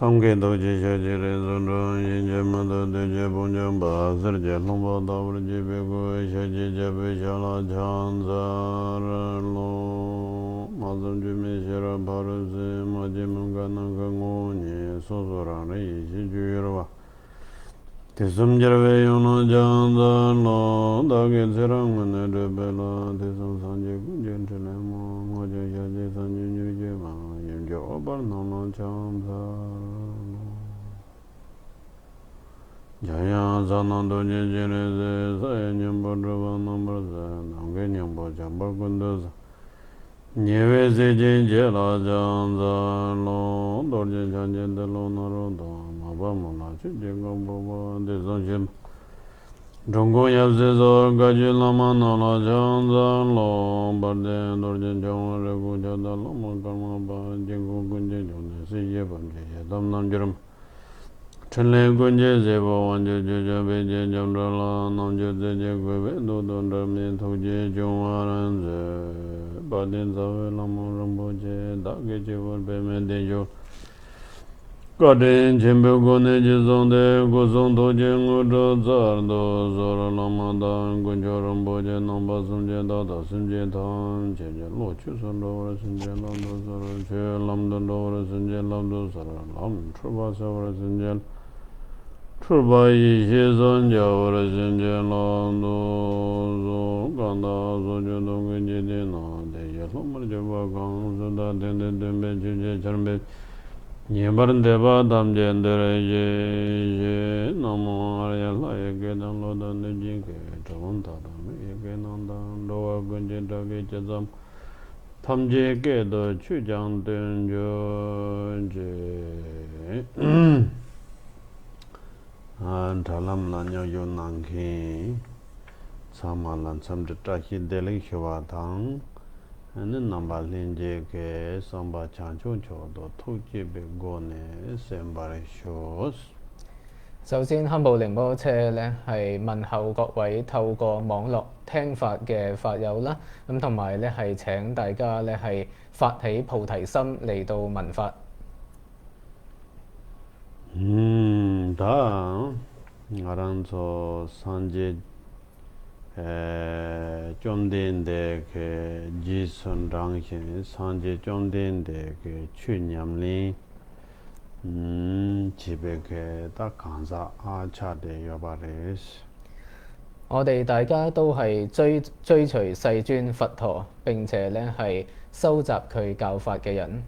Tamke doji shaji re zondro yinje mando deje bonjang ba sarje lomba dabra jebe go shaji jabe shala chanzar lo mazam jume shara bharuse maji munga nanga ngonye sosora re yishi juyirwa tesum jarve yono chanzar lo dage serang mene rebe la tesum sanje kunjen tene mo ngoje shaji sanje nyuje ma yimje obar nono chanzar Jaya Zanando Jere Saya Nyambo Drava Nambraza Nange Nyambo Jamba Kundaza Nyewe Seje Jela Janza Lo Dorje Janje Delo Narodo Maba Mula Chuje Gombo Desanjim Drongo Yapse Zor Gaji Lama Nala Janza Lo Barde Dorje Jama Regu Jada Lama Karma Ba Jengu Kunje Jone Siye Banje Yadam Namjiram Chenle Gunje Zebo Wanje Jeja Beje Jamdrala Namje Zeje Gwebe Dodo Drame Toje Jongwaranze Badin Zawe Lamo Ramboje Dage Jewar Beme Dejo Kadin Chembe Gone Jizonde Gozon Toje Ngudo Zardo Zora Lamada Gunjo Ramboje Namba Sumje Dada Sumje Tan Cheje Lo Chusan Dora Sumje Lamdo Zara Che Lamdo Dora Sumje Lamdo Zara Lam Truba Savara Sumje Truba Yishi Sanja Vara Sumje Lamdo Zo Ganda Zojo Donge Jede Na Deje Lomar Jeba Gang Suda Dende Dembe Chuje Charmbe Nyebar Deba Damje Ndere Je Namo Arya Laye Gedan Loda Neji Ke Chavon Tadam Eke Nandan Doa Gunje Dage Chazam Tamje Ke Do Chujang Tenjo Je Dhalam Lanyo Yon Nangki Samalan Samjita Hideli Hiwadang Namba Linje Ke Samba Chancho Chodo Toki Begone Sembare Shos 首先，堪布靈波車咧係問候各位透過網絡聽法嘅法友啦，咁同埋咧係請大家咧係發起菩提心嚟到聞法。다 알아서 산제 좀 된데 그 지선랑신 산제 좀 된데 그 취념리 집에 그딱 강사 아차대 여바레스 我哋大家都係追隨世尊佛陀，並且咧係收集佢教法嘅人。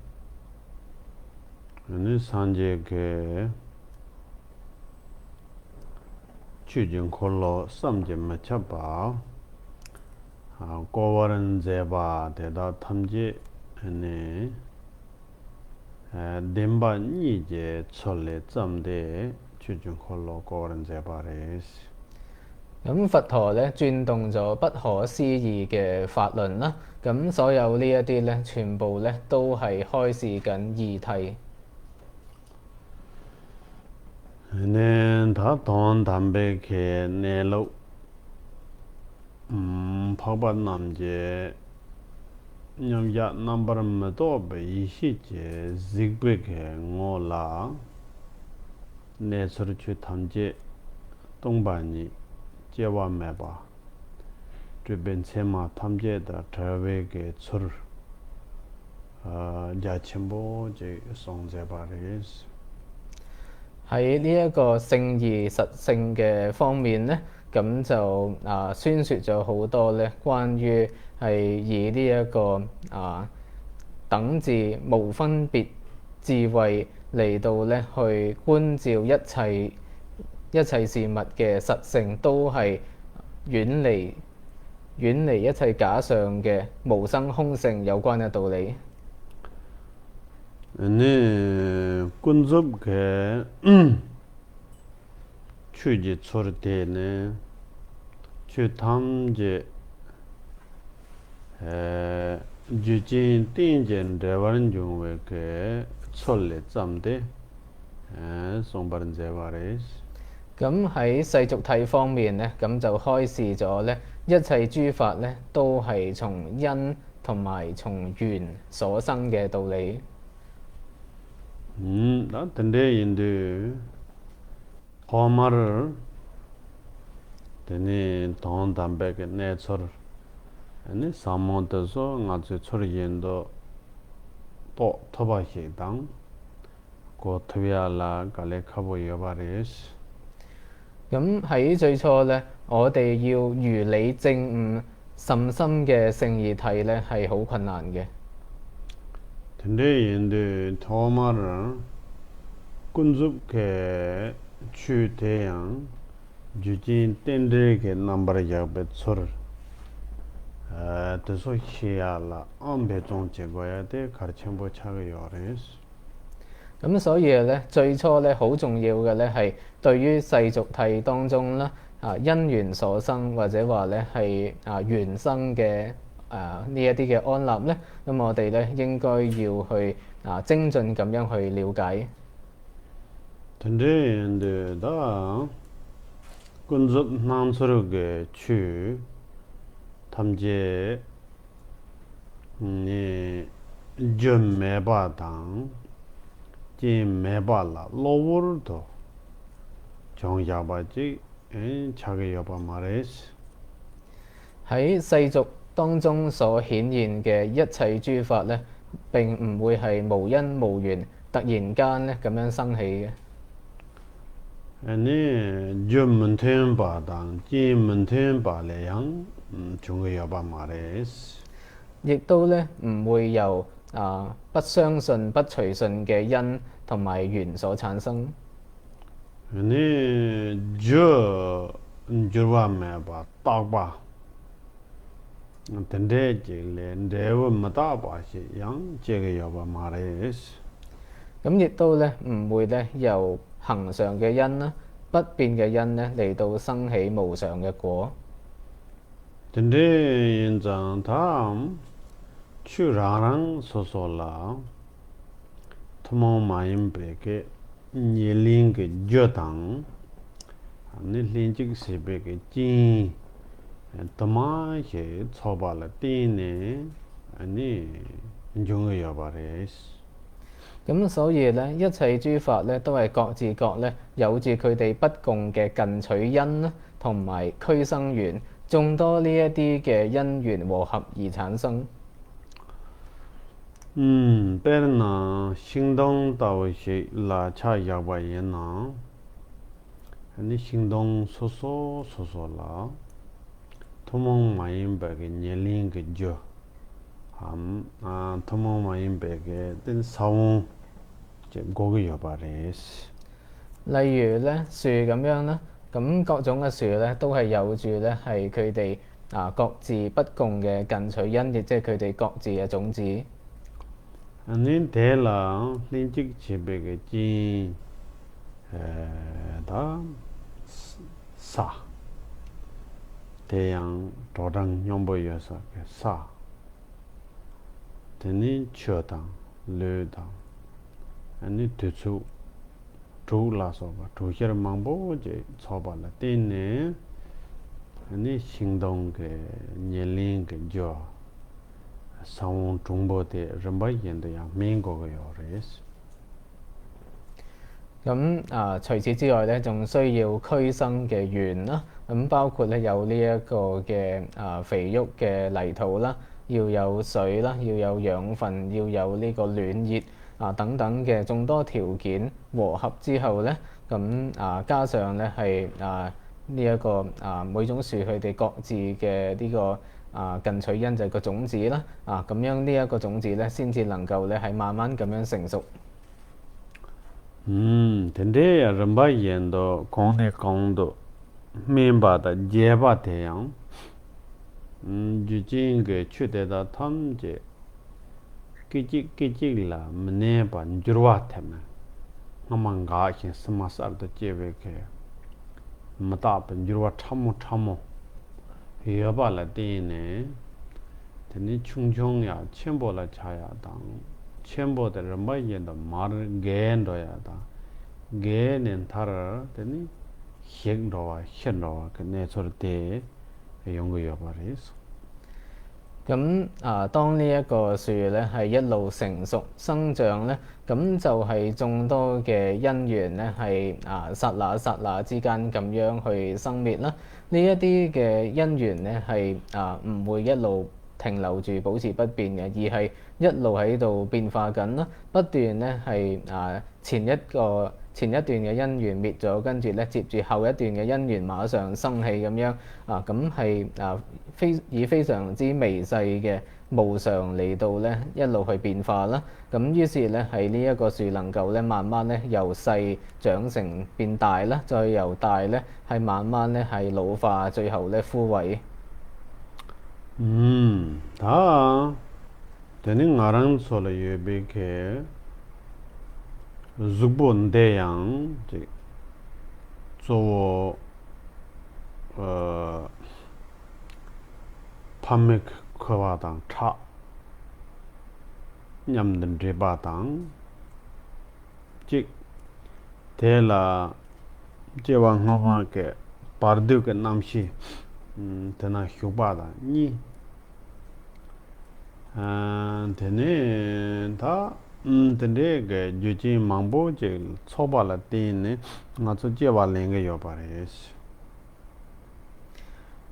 근데 산제 그 취진 콜로 삼제 맞춰봐 고월은 제바 대다 탐지 네 뎀반 이제 철레 점대 취진 콜로 고월은 제바레스 咁佛陀咧轉動咗不可思議嘅法輪啦，咁所有呢一啲咧，全部咧都係開示緊義諦。 다 돈 담배케 내로 파바 남제 냠야 넘버음도 베이시제 직베케 ngola 내서르추 탐제 동반이 제와매바 주변체마 탐제다 트라베게 출 자침보 제 송제바레스 喺呢一個聖義實性嘅方面咧，咁就宣説咗好多咧，關於係以呢一個等至無分別智慧嚟到咧去觀照一切事物嘅實性，都係遠離一切假相嘅無生空性有關嘅道理。 네 군접게 취지 처리되네 취탐제 주진 띵전 대원 중에 그 철레 잠대 송바른 제바레스 咁喺世俗諦方面咧，咁就開示咗咧，一切諸法咧都係從因同埋從緣所生嘅道理。나 근데 인데 허마를 되니 돈 담백에 내처를 아니 사모도서 나저 처리엔도 또 터바시당 고 트위알라 갈레 카보 여바레스 咁喺最初咧，我哋要如理正悟甚深嘅聖義體咧，係好困難嘅。 근데 인데 토마를 군줍게 추 대양 주진 땡들게 넘버 잡에 처를 그래서 희야라 엄배종 제거야 돼 가르침보 차가 요레스 咁所以咧，最初咧好重要嘅咧係對於世俗諦當中啦，因緣所生或者話咧係緣生嘅呢一啲嘅安立咧，咁我哋咧應該要去精進咁樣去了解。 근데 인데 다 군줍 남서르게 추 탐제 네 점매바당 매발라 로월도 정야바지 자기 여바 말레스 喺世俗當中所顯現嘅一切諸法咧，並唔會係無因無緣突然間咧咁樣生起嘅。 아니 점문템바당 지문템바래양 정의 여바 말레스 亦都咧唔會由不相信、不隨順嘅因同埋緣所產生。 아니 저와매바 딱바 근데 제래 내ව 마다바시 양 제가 여바 말레스 咁亦都咧唔會咧由恒常嘅因啦、不變嘅因咧嚟到生起無常嘅果。 근데 인장 다음 추라랑 소소라 토모 마임베게 니링게 저당 아니 린직 세베게 진 도마게 초발라 띠네 아니 인종의 여바레스 咁所以咧，一切諸法咧都係各自各咧有住佢哋不共嘅近取因啦，同埋俱生緣，眾多呢一啲嘅因緣和合而產生。 베르나 행동 다오시 라차 야바예나 아니 행동 소소라 토몽 마임베게 녀링게 저 토몽 마임베게 된 사웅 제 고기 여바레스 例如咧樹咁樣啦，咁各種嘅樹咧都係有住咧係佢哋各自不共嘅近取因，亦即係佢哋各自嘅種子。 아니 대라 린직 집에게 진 다 사 대양 도당 용보여서 사 되니 쳐당 르당 아니 대추 조라서 조셔 망보제 처발라 띠네 아니 행동게 녀링게 저 상원 중보대 럼바이엔도야 민고가 요레스 咁除此之外咧，仲需要俱生嘅緣啦。咁包括咧有呢一個嘅肥沃嘅泥土啦，要有水啦，要有養分，要有呢個暖熱等等嘅眾多條件和合之後咧，咁加上咧係呢一個每種樹佢哋各自嘅呢個近取因就係個種子啦。咁樣呢一個種子咧，先至能夠咧係慢慢咁樣成熟。 근데 럼바이엔도 공내 공도 멤버다 제바대양 주진게 추대다 탐제 끼직끼직라 문네바 주르와테마 아만가히 스마사르도 제베케 마타pen 주르와 참모 여발라 띠네 드니 충충야 첨보라 차야당 첨보데 럼바이엔도 마르 겐도야다 게는 타르 드니 현로와 그 내서때 연구 여발이스 咁當呢一個樹咧係一路成熟生長咧，咁就係眾多嘅因緣咧係剎那之間咁樣去生滅啦。呢一啲嘅因緣咧係唔會一路停留住保持不變嘅，而係一路喺度變化緊啦，不斷咧係前一段嘅因緣滅咗，跟住咧接住後一段嘅因緣馬上生起咁樣咁係以非常之微細嘅無常嚟到咧一路去變化啦。咁於是咧係呢一個樹能夠咧慢慢咧由細長成變大啦，再由大咧係慢慢咧係老化，最後咧枯萎。다 되는 나랑 솔로 예비케 죽본대양 저 판매 커와당 차 냠든 제바당 즉 대라 제왕 하마게 바르드게 남시 되나 휴바다 니 되네 다 근데 그 유지 망보제 초발라 때네 나도 제발랭게 요바레스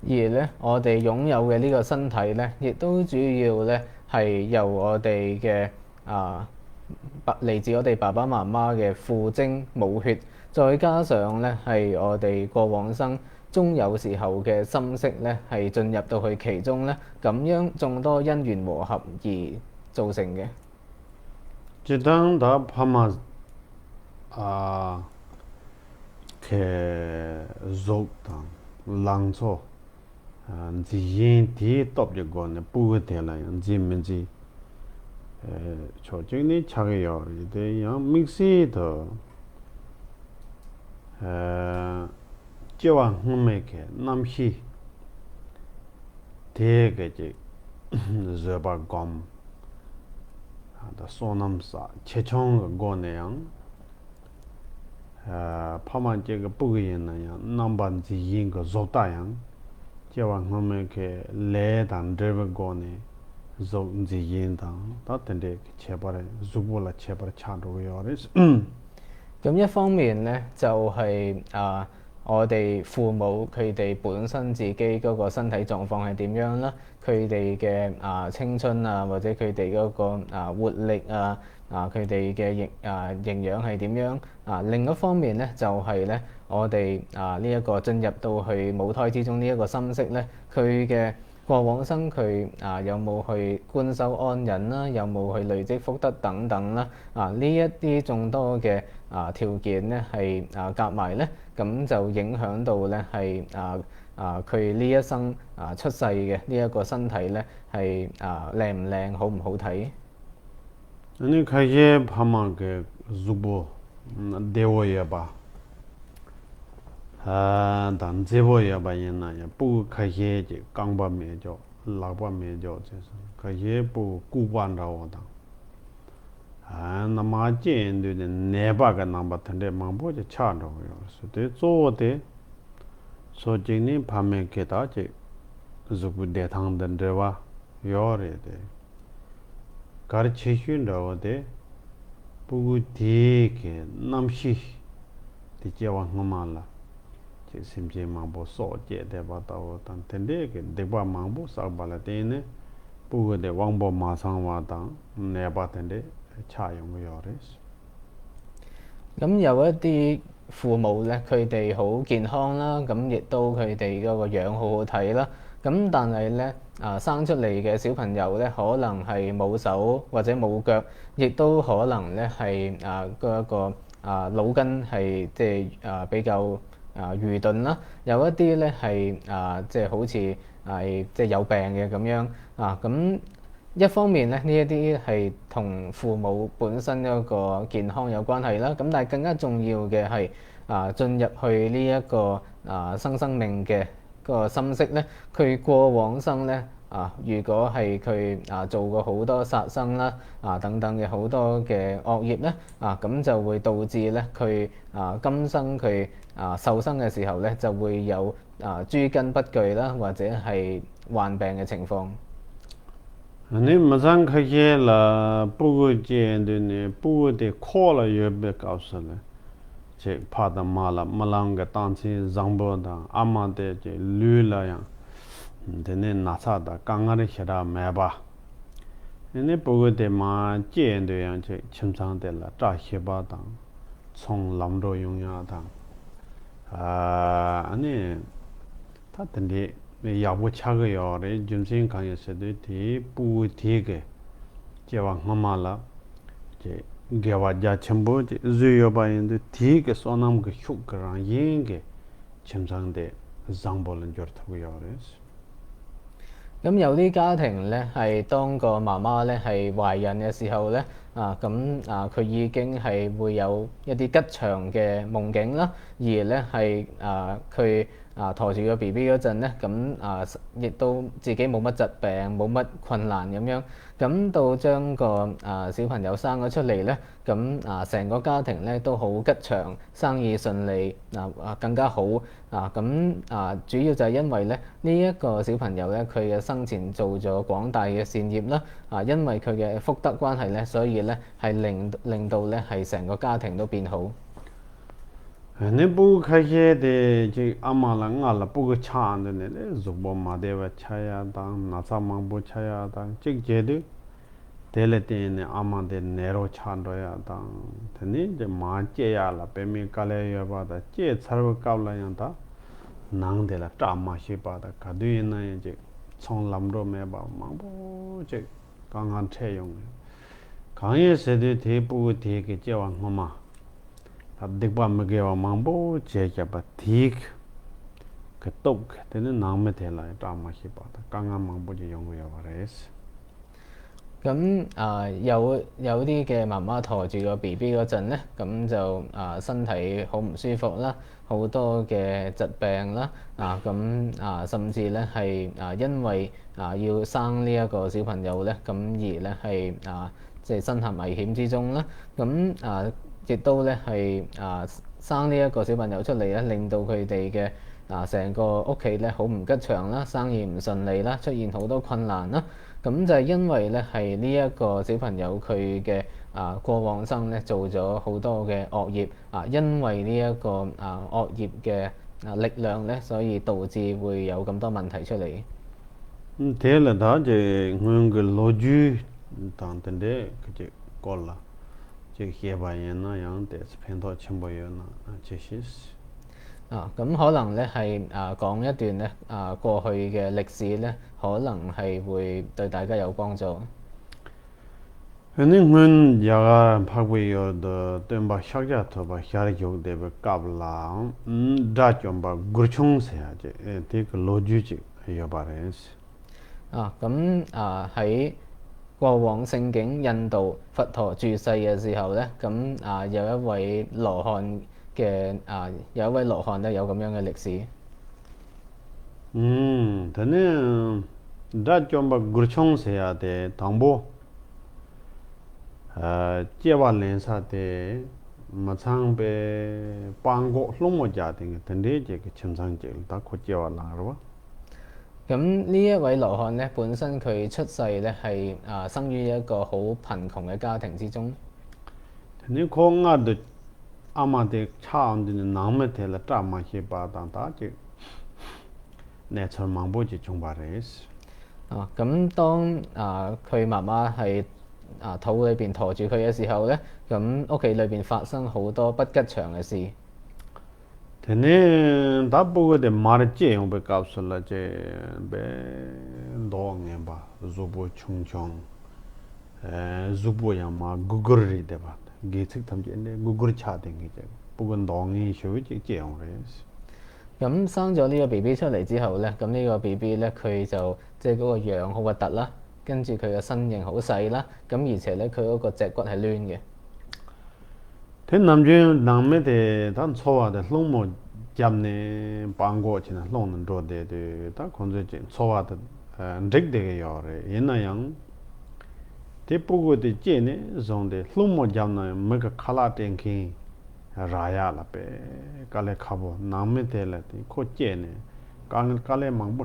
而咧，我哋擁有嘅呢個身體咧，亦都主要咧係由我哋嘅嚟自我哋爸爸媽媽嘅父精母血，再加上咧係我哋過往生中有時候嘅心識咧係進入到去其中咧，咁樣眾多因緣和合而造成嘅。即當他怕嘛嘅肉當冷錯自然地揼住個呢不會得啦，知唔知？초증이 차게요. 이제 양 믹스도 제왕 흥매게 남시 대게지 저바검 다 소남사 최총 거네양 파만제가 뿌기는 남반지 인거 조다양 제왕 흥매게 레단 드버거네 zong yin dang da tende chebare zubo la chebare chando yoris 咁一方面咧就係我哋父母佢哋本身自己嗰個身體狀況係點樣啦，佢哋嘅青春或者佢哋嗰個活力佢哋嘅營養係點樣另一方面咧就係咧我哋呢一個進入到去母胎之中呢一個心識咧，佢嘅過往生佢有冇去觀修安忍啦，有冇去累積福德等等啦呢一啲眾多嘅條件咧係夾埋咧，咁就影響到咧係佢呢一生出世嘅呢一個身體咧係靚唔靚，好唔好睇？你開始拍嘛嘅zubo 대워야 봐. 단 제보야 봐야나 부開始강바 매죠 라바 매죠 그래서開始부 구반라오다 나마진데 네바가 남바던데 망보지 차로요 그래서 저때 소진이 밤에 게다지 zubu 대탕던데와 요래데 가르치신다오데 부디게 남시 디제와 하말라 심지 망보 소제 대바다오 단텐데게 대바 망보 사발라데네 부고데 왕보 마상와다 네바텐데 차용요레스 咁有一啲父母咧，佢哋好健康啦，咁亦都佢哋嗰個樣好好睇啦。咁但係咧生出嚟嘅小朋友咧，可能係冇手或者冇腳，亦都可能咧係嗰一個腦筋係即係比較愚鈍啦。有一啲咧係即係好似係即係有病嘅咁樣咁。一方面咧，呢一啲係同父母本身一個健康有關係啦。咁但係更加重要嘅係進入去呢一個生命嘅個心識咧，佢過往生咧如果係佢做過好多殺生啦等等嘅好多嘅惡業咧咁就會導致咧佢今生佢受生嘅時候咧就會有諸根不具啦，或者係患病嘅情況。你马上开始了，不过见的呢，不过的考了也别告诉了，这怕的嘛了，没啷个当起让不的，阿妈的这绿了呀，的呢拿啥的，刚刚的写的买吧，你不过的嘛见的样这清桑的了，这些吧当，从兰州用呀当，你他等的。要不吃个药的，就是看也是的，提不提个，这往妈妈了，这给我家全部这日要把人的提个说那么个血个让人个，清上的上不能就头个药的。咁有啲家庭咧，係當個媽媽咧係懷孕嘅時候咧，佢已經係會有一啲吉祥嘅夢境啦，而咧係佢陀住個 BB 嗰陣咧，亦都自己冇乜疾病，冇乜困難咁樣，咁到將個小朋友生咗出嚟咧，成個家庭咧都好吉祥，生意順利，更加好主要就係因為咧呢一個小朋友咧，佢嘅生前做咗廣大嘅善業啦，因為佢嘅福德關係咧，所以咧係令到咧係成個家庭都變好。你不开些的这阿妈了俺了不个抢的呢，如果嘛的话吃呀当，那啥嘛不吃呀当，这个的，得了的呢阿妈的内肉抢着呀当，他呢这嘛接呀了，别没搞来呀把的，这才会搞了样的，难的了，这嘛些把的，可对呢这从兰州买吧，嘛不这刚刚采用的，刚也是的，提不提给这往嘛。देख पा मैं क्या मांगबो चेक बा ठीक के तो तेने नाम में थेला ड्रामा की बात कांगा मांगबो जे योंग या वारेस 有啲嘅媽媽陀住個 BB 嗰陣咧，咁就身體好唔舒服啦，好多嘅疾病啦，甚至咧係因為要生呢一個小朋友咧，咁而咧係即係身陷危險之中啦，亦都咧係生呢一個小朋友出嚟咧，令到佢哋嘅成個屋企咧好唔吉祥啦，生意唔順利啦，出現好多困難啦。咁就係因為咧係呢一個小朋友佢嘅過往生咧做咗好多嘅惡業因為呢一個惡業嘅力量咧，所以導致會有咁多問題出嚟。thế là đó je ngung ge loju tan tan de ke ko la je he ba yan na yang de pen to chen bo yo na je shis 咁可能咧係講一段咧過去嘅歷史咧，可能係會對大家有幫助。ane ngun ya phak we yo de tem ba shak ja to ba shar yo de ba kap la da chom ba gur chung se ya je te ke loju je yo ba res 喺過往聖經印度佛陀住世嘅時候咧，有一位羅漢咧有咁樣嘅歷史。tene da chom ba gur chung se ya de tangbo接话连啥的，马上被帮过龙某家庭，等这个清상节，打可接话啦，是吧？咁呢一位羅漢咧，本身佢出世咧係生於一個好貧窮嘅家庭之中。你可啱的阿媽的唱的南美的了，扎馬些巴當打就，那從忙不就中巴人事。咁當佢媽媽係肚裏邊陀住佢嘅時候咧，咁屋企裏邊發生好多不吉祥嘅事。tene da bugo de marje用被告诉了这被多年吧，如不穷穷，如不样嘛，Google的吧，给这他们这呢 Google 查定嘅啫，不過多年學這樣嘅。咁生咗呢個 BB 出嚟之後咧，咁呢個 BB 咧佢就即係嗰個樣好核突啦，跟住佢嘅身形好細啦，咁而且咧佢嗰個脊骨係攣嘅。天南邊南面的，但錯話的龍某家呢幫過去呢，龍能做的，但可能就錯話的，這個要的，因那樣，這不過的這呢，種的龍某家呢，每個卡拉電器，raya la pe kale khabo namme te la ti ko che ne kan kale mang bu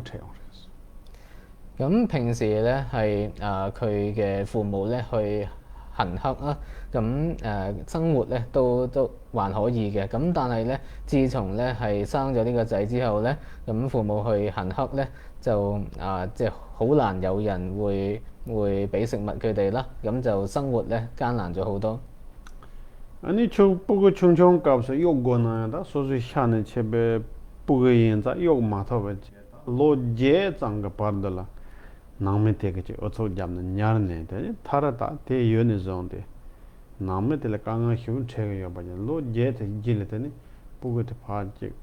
the 咁平時咧係佢嘅父母咧去行乞啦，咁生活咧都還可以嘅。咁但係咧，自從咧係生咗呢個仔之後咧，咁父母去行乞咧，就即係好難有人會俾食物佢哋啦，咁就生活咧艱難咗好多。 아니 저 보고 총총 값서 요거나다 소소 샤네 쳬베 부게인자 요 마토베 로제 장가 파르달라 나메테게 어서 잡는 냐르네 데 타라다 데 요네 존데 나메텔 강가 휴 체게 바냐 로제 테 질레테니 부게테 파지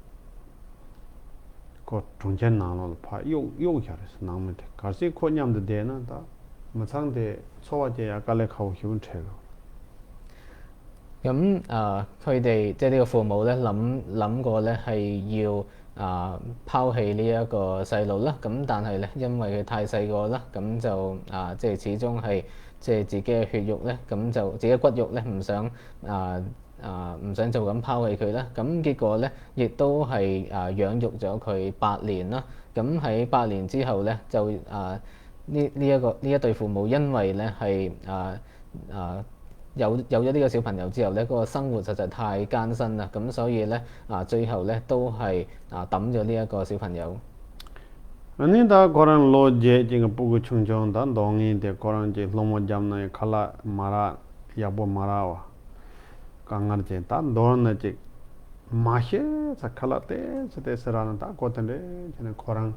ko tungchen nanglo pa yo kyares nangme te karsi ko nyamde de na da matsangde sowa je ya kale khau hyun chego 咁佢哋即係呢個父母咧諗過咧係要拋棄呢一個細路啦，咁但係咧因為佢太細個啦，咁就即係始終係即係自己嘅血肉咧，咁就自己嘅骨肉咧唔想唔想就咁拋棄佢啦，咁結果咧亦都係養育咗佢8年啦，咁喺8年之後咧就呢一對父母因為咧係有咗呢個小朋友之後咧，嗰個生活實在太艱辛啦，咁所以咧最後咧都係抌咗呢一個小朋友。 아니 다 고란 로제 지금 보고 충청 다 동이 데 고란 제 로모 잠나 칼라 마라 야보 마라와 강가르제 다 노르나 제 마셰 사칼라테 세테스라나 다 고텐데 저는 고란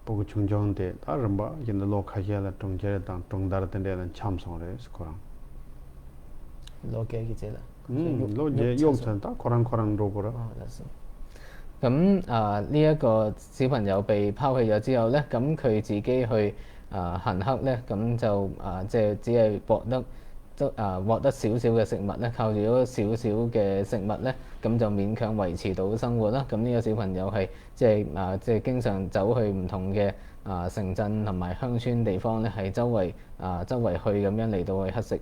보고 충청 데다 럼바 인도 로카시아라 동제라 당 동다르텐데는 참송레스 고란攞幾隻啦？로제 용선 다 고란 로고라 咁呢一個小朋友被拋棄咗之後咧，咁佢自己去行乞咧，咁就即係只係獲得少少嘅食物咧，靠住嗰少少嘅食物咧，咁就勉強維持到生活啦。咁呢個小朋友係即係經常走去唔同嘅城鎮同埋鄉村地方咧，係周圍去咁樣嚟到去乞食。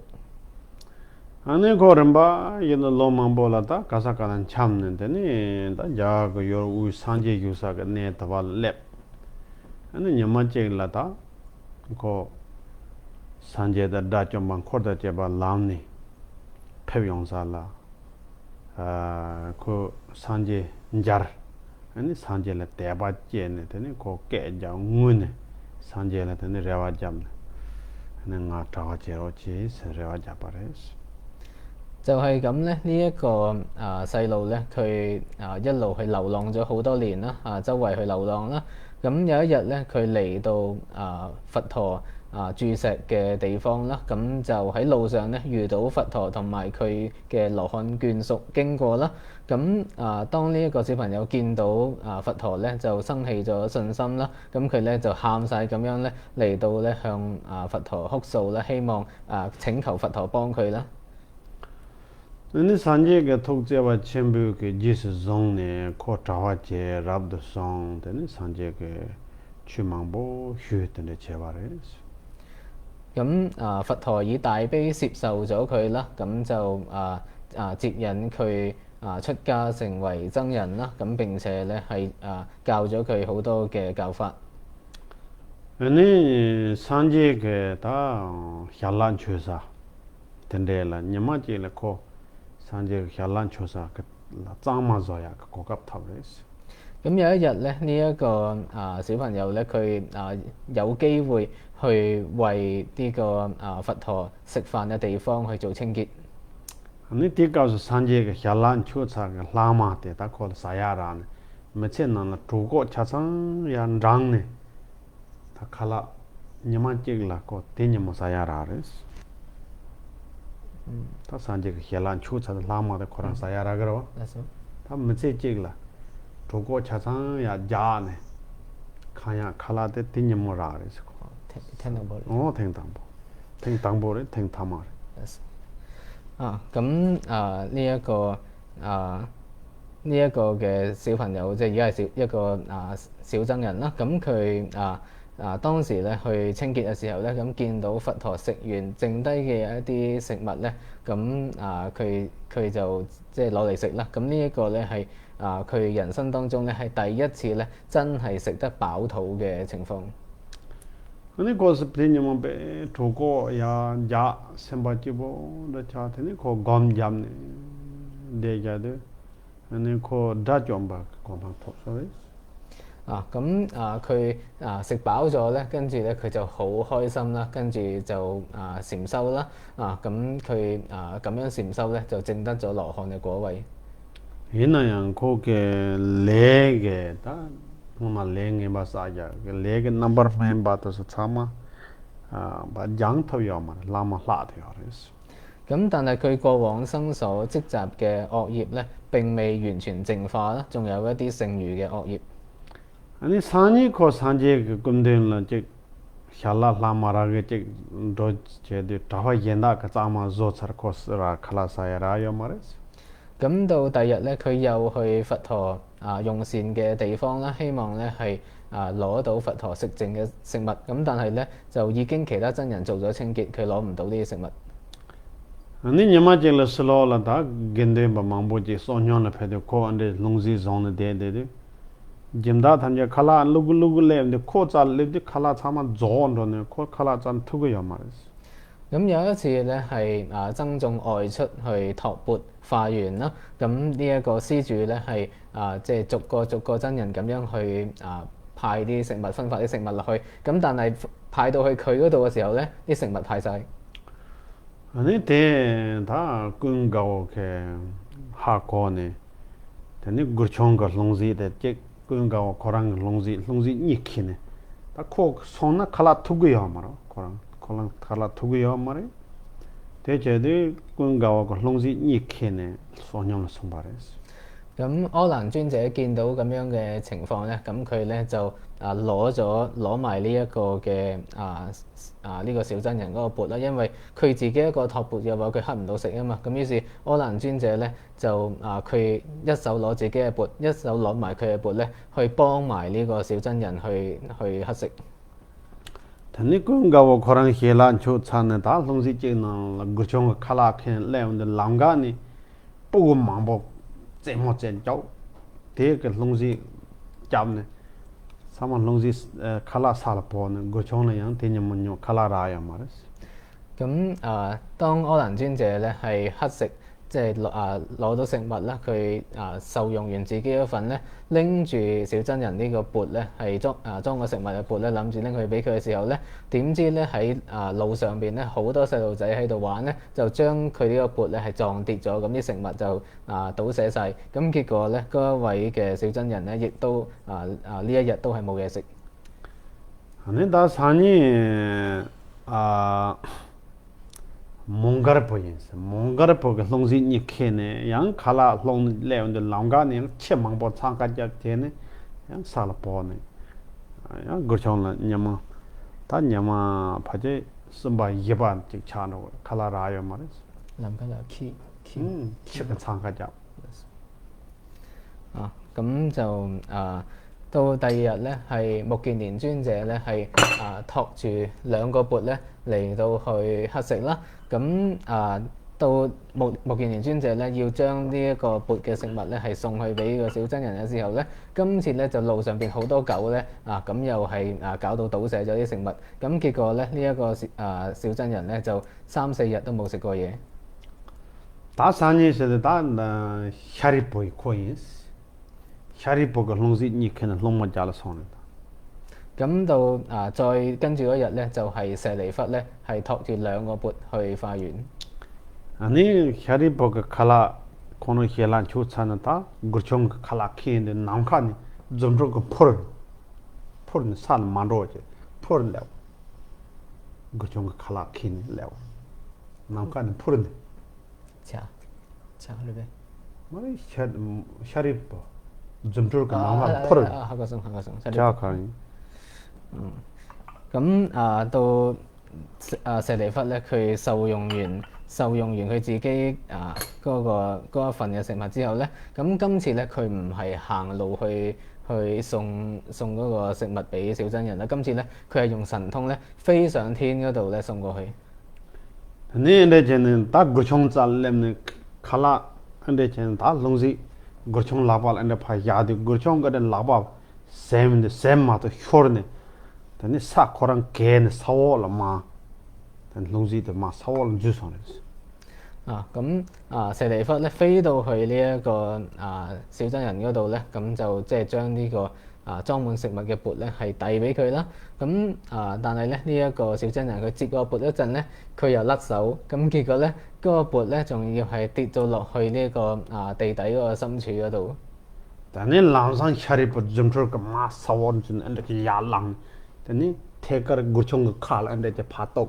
아니 고름바 이는 로망볼라다 가사가는 참는데니 다 야고 요 우 산제 유사가 네 다발 랩 아니 녀마제라다 고 산제다 다좀만 코다 제바 람니 페용살라 그 산제 jar 아니 산제라 대바제네 되니 고 깨자 응은네 산제라 되니 레와 잠네 내가 타와제로지 세레와 잡아레스 就係咁咧，呢一個細路咧，佢一路去流浪咗好多年啦，周圍去流浪啦。咁有一日咧，佢嚟到佛陀住石嘅地方啦，咁就喺路上咧遇到佛陀同埋佢嘅羅漢眷屬經過啦。咁當呢一個小朋友見到佛陀咧，就生起咗信心啦。咁佢咧就喊晒咁樣咧嚟到咧向佛陀哭訴啦，希望請求佛陀幫佢啦。 아니 산제가 톡제와 쳔부게 지스 종네 코타와제 랍드송 되는 산제가 추망보 휴했던데 제발해서 咁佛陀以大悲接受咗佢啦，咁就接引佢出家成為僧人啦，咁並且咧係教咗佢好多嘅教法。 아니 산제가 다 샬란 추사 된데라 냐마제라 코 산제 샬란 추사 그 짱마저야 그 고갑 탑레스 咁有一日咧，呢一個小朋友咧，佢有機會去為呢個佛陀食飯嘅地方去做清潔。 아니 디가서 산제가 샬란 추사가 라마테 다 콜 사야란 메체나나 두고 차상야 랑네 다 칼라 냐마제라 코 테냐모 사야라레스 다 산제가 샬란 추사가 라마데 코란 사야라 그러 다 메체제라 두고 차상야 자네 카야 칼라데 테냐모라레스 어 탱당보 탱당보레 탱타마레 咁呢一個嘅小朋友，即係而家係一個小僧人啦。咁佢當時咧去清潔嘅時候咧，咁見到佛陀食完剩低嘅一啲食物咧，咁佢就即係攞嚟食啦。咁呢一個咧係佢人生當中咧係第一次咧真係食得飽肚嘅情況。 아니 고스프리님은 배 두고 야야 셈바지보 나차더니 고 검잠네 대자데 아니 고 다좀바 고만 토소리 佢食飽咗咧，跟住咧佢就好開心啦，跟住就禪修啦，咁佢咁樣禪修咧就證得咗羅漢嘅果位。 이나양 고게 레게다 뭐마 레게 바사야 레게 넘버 맨 바토서 참아 바 장토요마 라마 라데요레스 咁但係佢過往生所積集嘅惡業咧，並未完全淨化啦，仲有一啲剩餘嘅惡業。 아니 산이 코 산제 그 군데는 즉 샬라 라마라게 즉 도제데 다와 yen다 그 자마 조처 코스라 칼라사야라요 마레스 咁到第日咧，佢又去佛陀用膳嘅地方啦，希望咧係攞到佛陀食剩嘅食物。咁但係咧就已經其他真人做咗清潔，佢攞唔到呢啲食物。 아니 냐마젤 슬로라다 겐데 바망보지 소뇽나 페데 코 안데 롱지 존 데데데 짐다 탐제 칼라 루글루글레데 코잘 레데 칼라 차마 존도네 코 칼라 잔 투고요 마레스 咁有一次咧係僧眾外出去托缽化緣啦，咁呢一個施主咧係即係逐個真人咁樣去派啲食物分發啲食物落去，咁但係派到去佢嗰度嘅時候咧，啲食物派晒。 아니 대다 군가오케 하코네 대니 구청가 롱지데 제 군가오 코랑 롱지 니키네 다코 손나 칼라 투고요 마로 코랑 칼라 투고요 마레 대제데 군가오 롱지 니키네 소뇽 손바레스 咁柯蘭尊者見到咁樣嘅情況咧，咁佢咧就攞埋呢一個嘅呢個小真人嗰個缽啦，因為佢自己一個托缽嘅話，佢乞唔到食啊嘛。咁於是柯蘭尊者咧就佢一手攞自己嘅缽，一手攞埋佢嘅缽咧，去幫埋呢個小真人去乞食。 tani kungawo korang helan chu chane da longsi chena guchong khala khen leon de lamga ni pu mambo zemo chen chau de ke longsi jamne sama longsi khala sal po ne guchong ne yang tenyam monyo khala ra ya mares 咁當柯蘭尊者咧係乞食，即係攞到食物啦，佢受用完自己嗰份咧，拎住小真人呢個缽咧，係裝個食物嘅缽咧，諗住拎佢俾佢嘅時候咧，點知咧喺路上邊咧好多細路仔喺度玩咧，就將佢呢個缽咧係撞跌咗，咁啲食物就倒瀉晒，咁結果咧嗰一位嘅小真人咧，亦都呢一日都係冇嘢食。 ane da sani mongar poyens mongar po ke longsi ni khene yang khala long leon de lamga ne che mangbo changka jak tene yang sala po ne yang gurchong la nyama ta nyama phaje sumba yeban chik chano khala ra yo mares 諗緊就 key che ka changka jak 咁就到第二日咧，係目犍連尊者咧係托住兩個缽咧嚟到去乞食啦。咁到目犍連尊者咧要將呢一個缽嘅食物咧係送去俾個小真人嘅時候咧，今次咧就路上邊好多狗咧咁又係搞到倒瀉咗啲食物，咁結果咧呢一個小真人咧就3、4日都冇食過嘢。 da sani se da shari boy coins shari po ke longsi ni khene longma jala sone 咁到再跟住嗰日咧，就係舍利弗咧，係托住兩個缽去化緣。 아니 샤리보가 칼라 코노 헬란 추차나다 구총 칼라 키인데 남칸이 좀저거 포르 산 만로제 포르레 구총 칼라 킨 레오 남칸이 포르네 자,裏邊。 마리 샤리보 좀저거 남칸 포르 下個聲。 자카니 咁到舍利弗咧，佢受用完佢自己嗰一份嘅食物之後咧，咁今次咧佢唔係行路去送嗰個食物俾小真人啦，今次咧佢係用神通咧飛上天嗰度咧送過去。 근데 쟤는 다 구총 잘렘네 칼라 근데 쟤는 다 롱지 구총 라발 안데 파 야디 구총 거든 라바 셈인데 셈마도 효르네 等你啥可能给你烧了嘛，等东西的嘛烧了就上来是。咁舍利弗咧飛到去呢一個小僧人嗰度咧，咁就即係將呢個裝滿食物嘅缽咧係遞俾佢啦。咁但係咧呢一個小僧人佢接個缽嗰陣咧，佢又甩手，咁結果咧嗰個缽咧仲要係跌到落去呢個地底嗰個深處嗰度。但你浪上下嚟不正處個嘛燒了就那個牙浪，等你貼個古衝個卡了，那就怕到。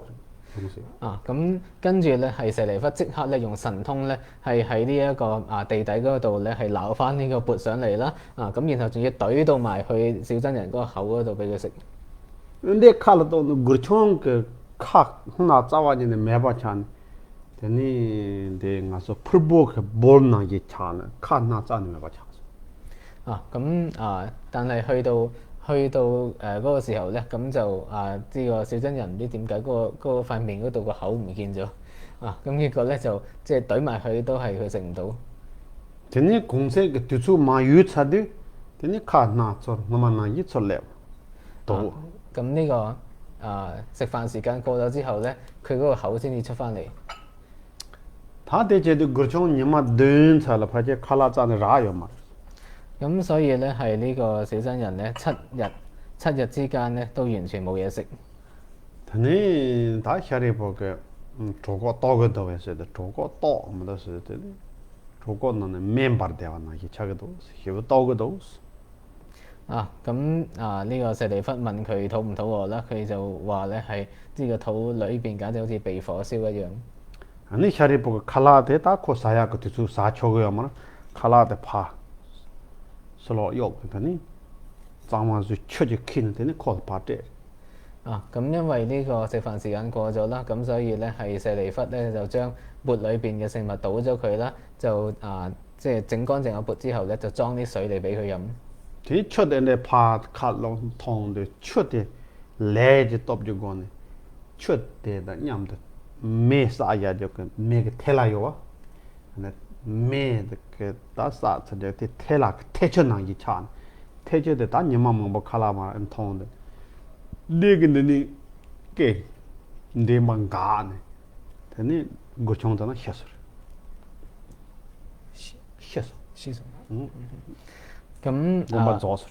咁跟住咧係舍利弗即刻咧用神通咧係喺呢一個地底嗰度咧係撈翻呢個缽上嚟啦。咁然後仲要懟到埋去小僧人嗰個口嗰度俾佢食。你卡了到古衝個卡，那早晚就你買不chan等你的我說풀보 그 뭘 나게 차는卡那早你買不chan但係去到嗰個時候咧，咁就呢個小僧人唔知點解嗰塊面嗰度個口唔見咗，咁結果咧就即係懟埋佢都係佢食唔到。等你公司個對處買魚叉的，等你卡那做，我們那一出嚟到。咁呢個食飯時間過咗之後咧，佢嗰個口先至出翻嚟。他哋就古衝你嘛斷叉了，怕只卡拉扎的ਰਾ有嘛。咁所以咧係呢個小僧人咧七日之間咧都完全冇嘢食。你打下嚟嗰個做個多個都係食的，做個多我們都是的，做個那麵包的話那一吃個都是，有多個都是。呢個舍利弗問佢肚唔肚餓啦，佢就話咧係呢個肚裏邊簡直好似被火燒一樣。你下嚟嗰個卡拉的打個啥呀個對處啥錯個嘛，卡拉的怕。slow 肉，等你早晚就出就傾，等你靠得怕啲。咁因為呢個食飯時間過咗啦，咁所以咧係舍利弗咧就將缽裏邊嘅食物倒咗佢啦，就即係整乾淨個缽之後咧，就裝啲水嚟俾佢飲。啲出嘅咧怕卡落湯嘅，出嘅嚟就揼住個呢，出嘅的飲的咩啥嘢就個咩嘅睇嚟喎，那咩嘅打啥出嚟啲睇嚟睇出難以撐，睇出嘅打你媽媽冇卡拉嘛唔湯的，呢個你嘅你媽假呢，但你古衝到那嚇死了，嚇死，咁我冇做事。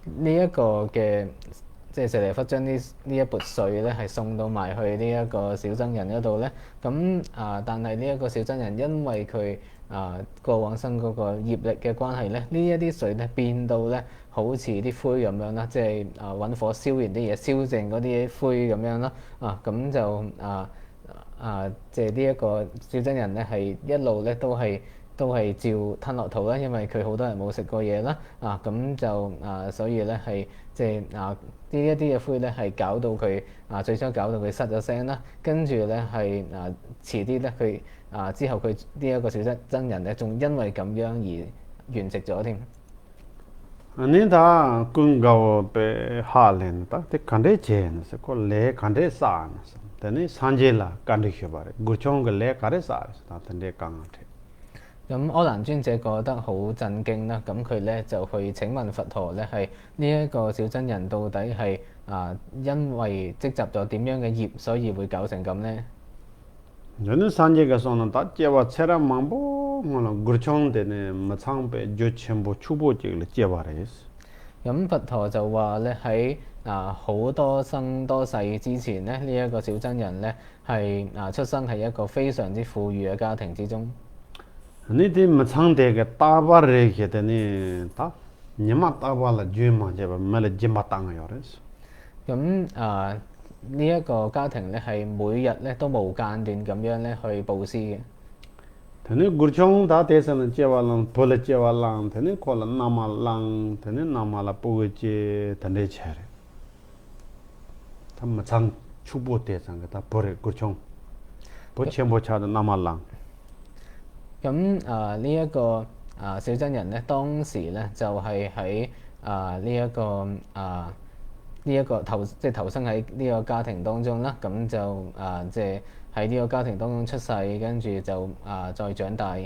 呢一個嘅即係舍利弗將呢一缽水咧係送到埋去呢一個小僧人嗰度咧，但係呢一個小僧人因為佢過往生嗰個業力嘅關係咧，呢一啲水咧變到咧好似啲灰咁樣啦，即係揾火燒完啲嘢燒淨嗰啲灰咁樣啦，咁就即係呢一個小僧人咧係一路咧都係照吞落肚啦，因為佢好多人冇食過嘢啦，咁就所以咧係即係呢一啲嘅灰咧係搞到佢最初搞到佢失咗聲啦，跟住咧係遲啲咧佢之後佢呢一個小僧人咧仲因為咁樣而圓寂咗添。你打公告俾下連打啲kan啲錢，是個嚟kan啲散，但你三節啦kan啲學法，古衝個嚟kan啲散，但係你講嘅。咁柯蘭尊者覺得好震驚啦，咁佢咧就去請問佛陀咧，係呢一個小僧人到底係因為積集咗點樣嘅業，所以會搞成咁咧？你三節嘅時候呢，打借話車啦忙波，我諗古衝嘅呢唔參俾就全部初步嘅借話嚟。咁佛陀就話咧喺好多生多世之前咧，呢一個小僧人咧係出生喺一個非常之富裕嘅家庭之中。你啲唔參地嘅打巴嚟嘅呢，打你媽打巴啦，最嘛就話唔係你只乜當嘅樣嘅。咁呢一個家庭咧係每日咧都無間斷咁樣咧去布施嘅。但你古衝打地上借話lang，破了借話lang，但你過了那麼lang，但你那麼啦不會借，但你切嘅。他唔參初步地上嘅，他破了古衝，不全部差到那麼lang。咁呢一個小僧人咧，當時咧就係喺呢一個即係投生喺呢個家庭當中啦。咁就即係喺呢個家庭當中出世，跟住就再長大。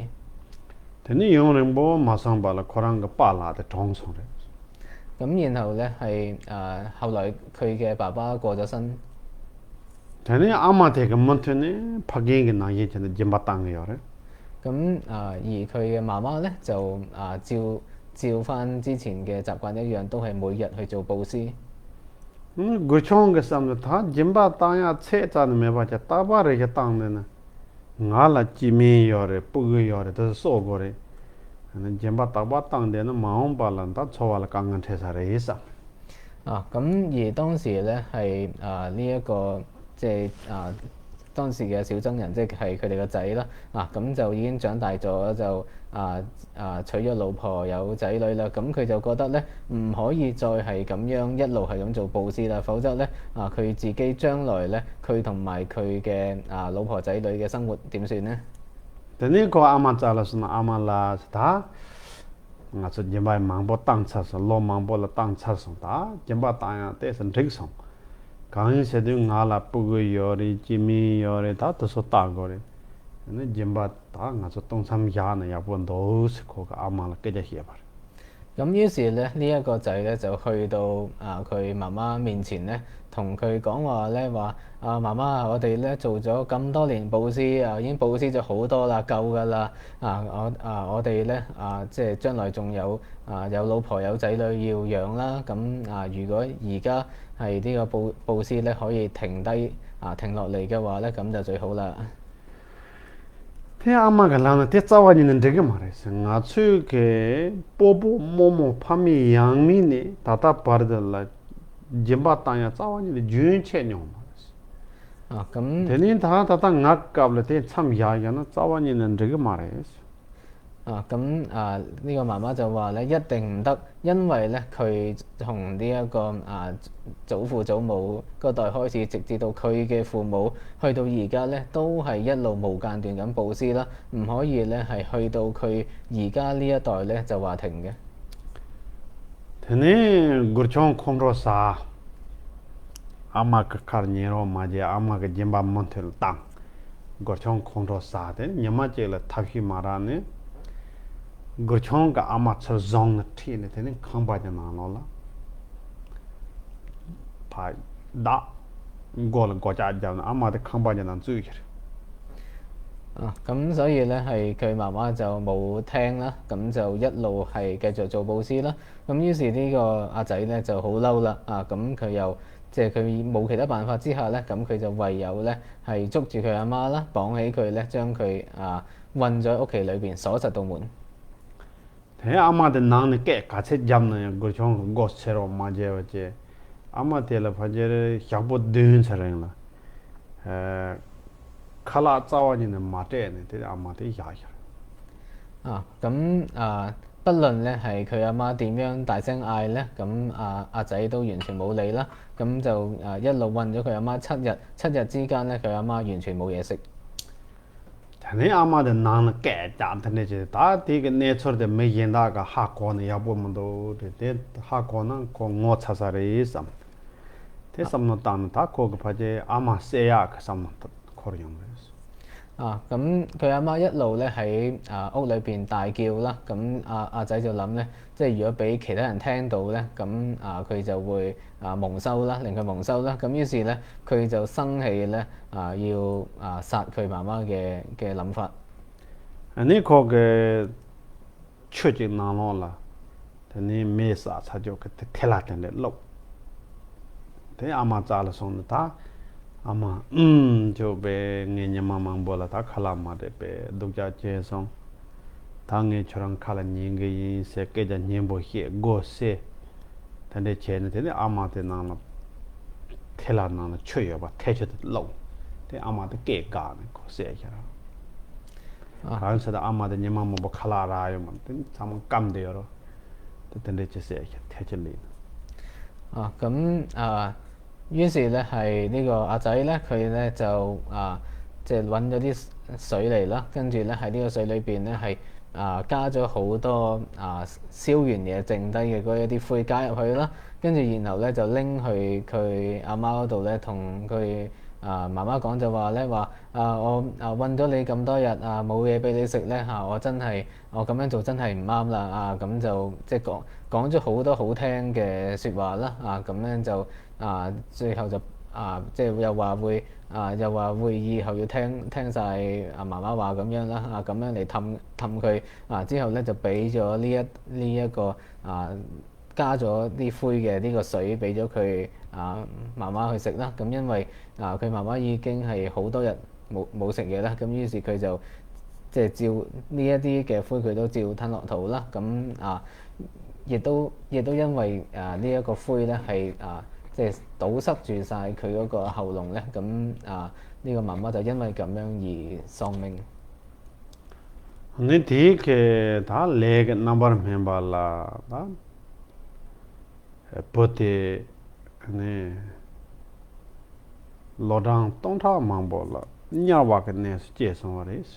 但你用人冇馬上把啦，可能個巴拉的裝上嚟。咁然後咧係後來佢嘅爸爸過咗身， 되네 아마 되게 못되네 파기게 나게 전에 짐바 땅에 요래 咁而佢嘅媽媽咧就照翻之前嘅習慣一樣，都係每日去做佈施。 고총 게 삼도 다 짐바 땅야 체자는 메바자 따바르게 땅네나 ngala chimi yore pugu yore da so gore jemba taba 땅데는 마음 발란다 초발 강간 퇴사래 있어 咁而當時咧係呢一個即係當時嘅小僧人，即係佢哋個仔啦，咁就已經長大咗，就娶咗老婆有仔女啦。咁佢就覺得咧唔可以再係咁樣一路係咁做佈施啦，否則咧佢自己將來咧佢同埋佢嘅老婆仔女嘅生活點算咧？ 근데 그 아마 잘라서는 아마라 다 ngaso jemba mangbo 땅 차서 로 mangbo 땅 차서 다 jemba 땅야 대선 릭성 강세도 ngala pugu yore chimi yore 다 도서 따거래 근데 jemba 다 ngaso 동삼 야나 야본도 스코가 아마라 깨져 해봐 咁於是咧呢一個仔咧就去到佢媽媽面前咧，同佢講話咧話媽媽，我哋咧做咗咁多年佈施已經佈施咗好多啦，夠㗎啦我哋咧即係將來仲有老婆有仔女要養啦，咁如果而家係呢個佈施咧可以停落嚟嘅話咧，咁就最好啦。 태 아마가 라나 때 짜와니는 되게 말했어. 나추게 뽀뽀 모모 파미 양미니 다다 바르들라 짐바 땅야 짜와니는 준체뇨 말했어.咁 되니 다다 ngak갑le 때 참 야야나 짜와니는 되게 말했어. 呢個媽媽就話咧一定唔得，因為咧佢從呢一個祖父祖母嗰代開始，直至到佢嘅父母去到而家咧，都係一路無間斷咁佈施啦，唔可以咧係去到佢而家呢一代咧就話停嘅。 되니 구르총 콩로사 아마 그 카르니로 마제 아마 그 짐바 몬텔 땅 구르총 콩로사 데 냐마제라 타히 마라네 고총가 아마 저 zong 티네 되는 컴바자 나노라 파다 골 고자자 아마데 컴바자 난 주이게 咁所以咧係佢媽媽就冇聽啦，咁就一路係繼續做佈施啦。咁於是呢個阿仔咧就好嬲啦，咁佢又即係佢冇其他辦法之下咧，咁佢就唯有咧係捉住佢阿媽啦，綁起佢咧，將佢韞咗喺屋企裏邊，鎖實道門。 대 아마데 나는 게 같이 잡는 고총 고스체로 마제와제 아마데라 파제르 샤보 든 사랑라 칼라 짜와니는 마테네 대 아마데 야야 咁不論咧係佢阿媽點樣大聲嗌咧，咁阿仔都完全冇理啦，咁就一路韞咗佢阿媽7日之間咧，佢阿媽完全冇嘢食。 네 아마데 나는 게 잔테네제 다 되게 내처르데 메yen다가 하고는 야보문도 데 하고는 공고 차사리 있음 대삼노 땅 다고 파제 아마 세야 그 삼노 코르용레스 咁佢阿媽一路咧喺屋裏邊大叫啦，咁阿仔就諗咧，即係如果俾其他人聽到咧，咁佢就會蒙羞啦，令佢蒙羞啦。咁於是咧，佢就生氣咧要殺佢媽媽嘅諗法。 아니 거기 추지 나노라 되니 메사 차죠 그 텔라텐데 로 대 아마 잘son다 아마 저베 녜냐마망 볼라다 칼라마데 베 독자 제송 당에 저랑 칼라닝게 세케자 녜보히 고세 근데 쟤는 되니 아마데 나나 텔라나나 쳐여봐 태셔도 로대 아마데 깨가네 고세야 가은서다 아마데 녜마모 뭐 칼라라요 참 감대여로 근데 제세 태절리 於是咧係呢個阿仔咧，佢咧就即係揾咗啲水嚟啦，跟住咧喺呢個水裏邊咧係加咗好多燒完嘢剩低嘅嗰一啲灰加入去啦，跟住然後咧就拎去佢阿媽嗰度咧，同佢媽媽講就話咧我韞咗你咁多日冇嘢俾你食咧我真係我咁樣做真係唔啱啦咁就即係講咗好多好聽嘅説話啦咁樣就最後就即係又話會以後要聽晒媽媽話咁樣啦咁樣嚟氹佢之後咧就俾咗呢一個加咗啲灰嘅呢個水俾咗佢媽媽去食啦。咁因為佢媽媽已經係好多日冇食嘢啦，咁於是佢就即係照呢一啲嘅灰佢都照吞落肚啦。咁亦都因為呢一個灰咧係即係堵塞住晒佢嗰個喉嚨咧，咁呢個媽媽就因為咁樣而喪命。你ठीक है था leg number में बाला था पोते ने लोडांग तोंठा मांगबोला न्यावा के ने जेसन वारिस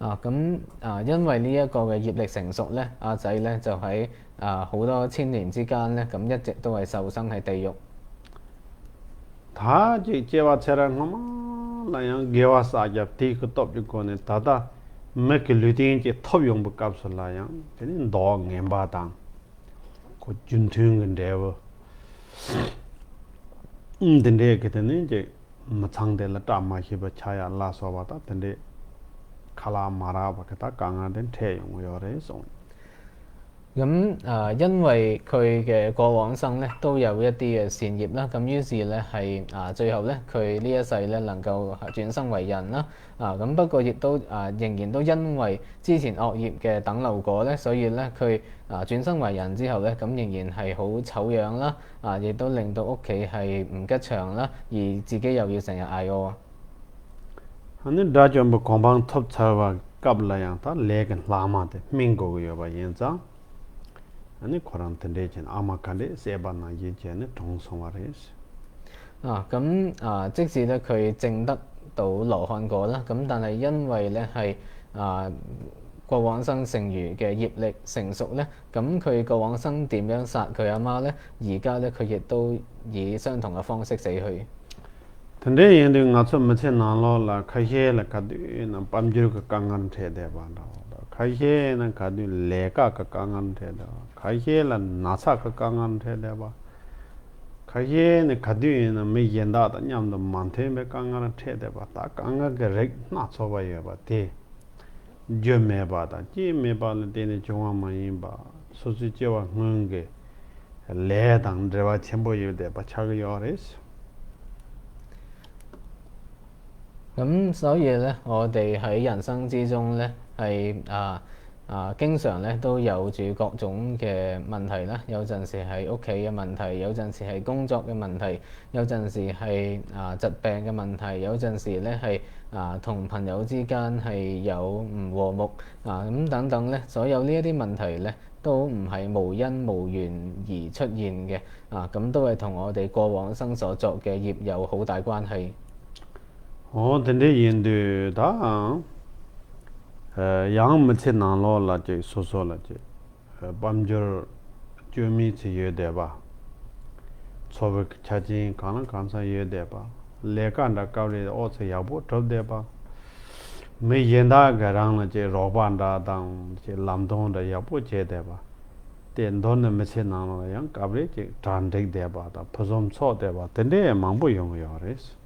咁因為呢一個嘅業力成熟咧，阿仔咧就喺好多千年之間咧，咁一直都係受生喺地獄。था जे जेवा चरण हम लायं गेवा साजब ती को तब जो कोने दादा मैं के लुटिन जे थब yung बकब सलायं तेनी दो ngemba tang को जुनथुंग देव दंडे के तेनी जे मछंग दे लटा माखि बछाया ला सोबाता दंडे खाला मारा बकता कांगा den थे yung योरे सों咁因為佢嘅過往生咧都有一啲嘅善業啦，咁於是咧係最後咧佢呢一世咧能夠轉生為人啦，咁不過亦都仍然都因為之前惡業嘅等流果咧，所以咧佢轉生為人之後咧，咁仍然係好醜樣啦，亦都令到屋企係唔吉祥啦，而自己又要成日嗌餓。हने दाजो ब कोंबांग थप छावा कब लायं था लेकिन लामा ते मिंगो यो बा यंजा हने कोरान तंडे चन आमा कंडे सेबा ना ये चने ठोंग सोवारेस 咁即使咧佢證得到羅漢果啦，咁但係因為咧係過往生剩餘嘅業力成熟咧，咁佢過往生點樣殺佢阿媽咧？而家咧佢亦都以相同嘅方式死去。तंडे यंदे ngacho मचे नालो ला खहे ला कदु न पमजिर का कांगन थे दे बांडा खहे न कदु लेका का कांगन थे दे खहे ला नासा का कांगन थे दे बा खहे न कदु न मे यंदा त न्याम द मानथे में कांगन थे दे बा ता कांगा के रेक ना सोबा ये बा ते जो मे बा ता जी मे बा ले देने जोवा मई बा सोसि जेवा ngenge ले दang देवा छेंबो ये दे बा छाग योरेस咁所以咧，我哋喺人生之中咧，係經常咧都有住各種嘅問題啦。有陣時係屋企嘅問題，有陣時係工作嘅問題，有陣時係疾病嘅問題，有陣時咧係同朋友之間係有唔和睦咁等等咧。所有呢一啲問題咧，都唔係無因無緣而出現嘅咁都係同我哋過往生所作嘅業有好大關係。तंडे यंदे दा yang मचे नालो ला जे सोसो ला जे बमजर जोमी चे ये देबा छोबे छाजी काना कांसा ये देबा लेका नda कावले ओ से याबो टब देबा मे यंदा गरांग ला जे रोबांडा दांग जे लामदों दा याबो जे देबा तेन दोन मचे नालो yang कावले जे ट्रांडेक देबा दा फजोम छो देबा तंडे मांगबो योंग योरेस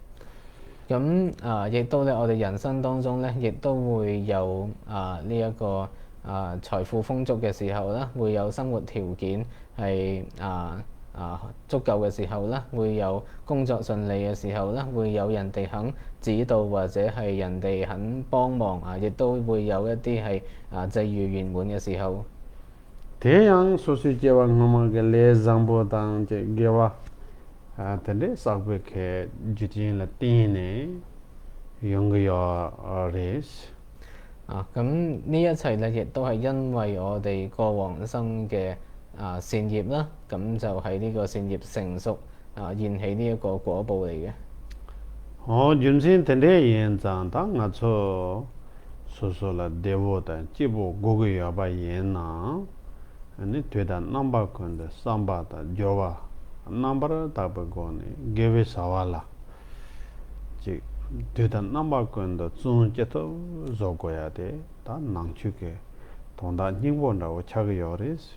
咁亦都咧，我哋人生當中咧，亦都會有呢一個財富豐足嘅時候啦，會有生活條件係足夠嘅時候啦，會有工作順利嘅時候啦，會有人哋肯指導或者係人哋肯幫忙亦都會有一啲係際遇圓滿嘅時候。這樣所以就話我們嘅les zambo當這嘅話तंडे साबे के जुतिन ला तीने योंग यो रेस咁呢一切咧，亦都係因為我哋過往生嘅善業啦，咁就係呢個善業成熟現起呢一個果報嚟嘅。我原先tंडे येन जान ता ngacho सोसो ला देवो ता जिबो गोगो या बा येन ना अनि त्वेदा नंबर कोन द सांबा ता जोवा नंबर ताप गोने गेवे सवाला 즉 되던 남바권도 중제도 조고야 돼. 다 낭축게 돈다 닝본다고 차그요리스.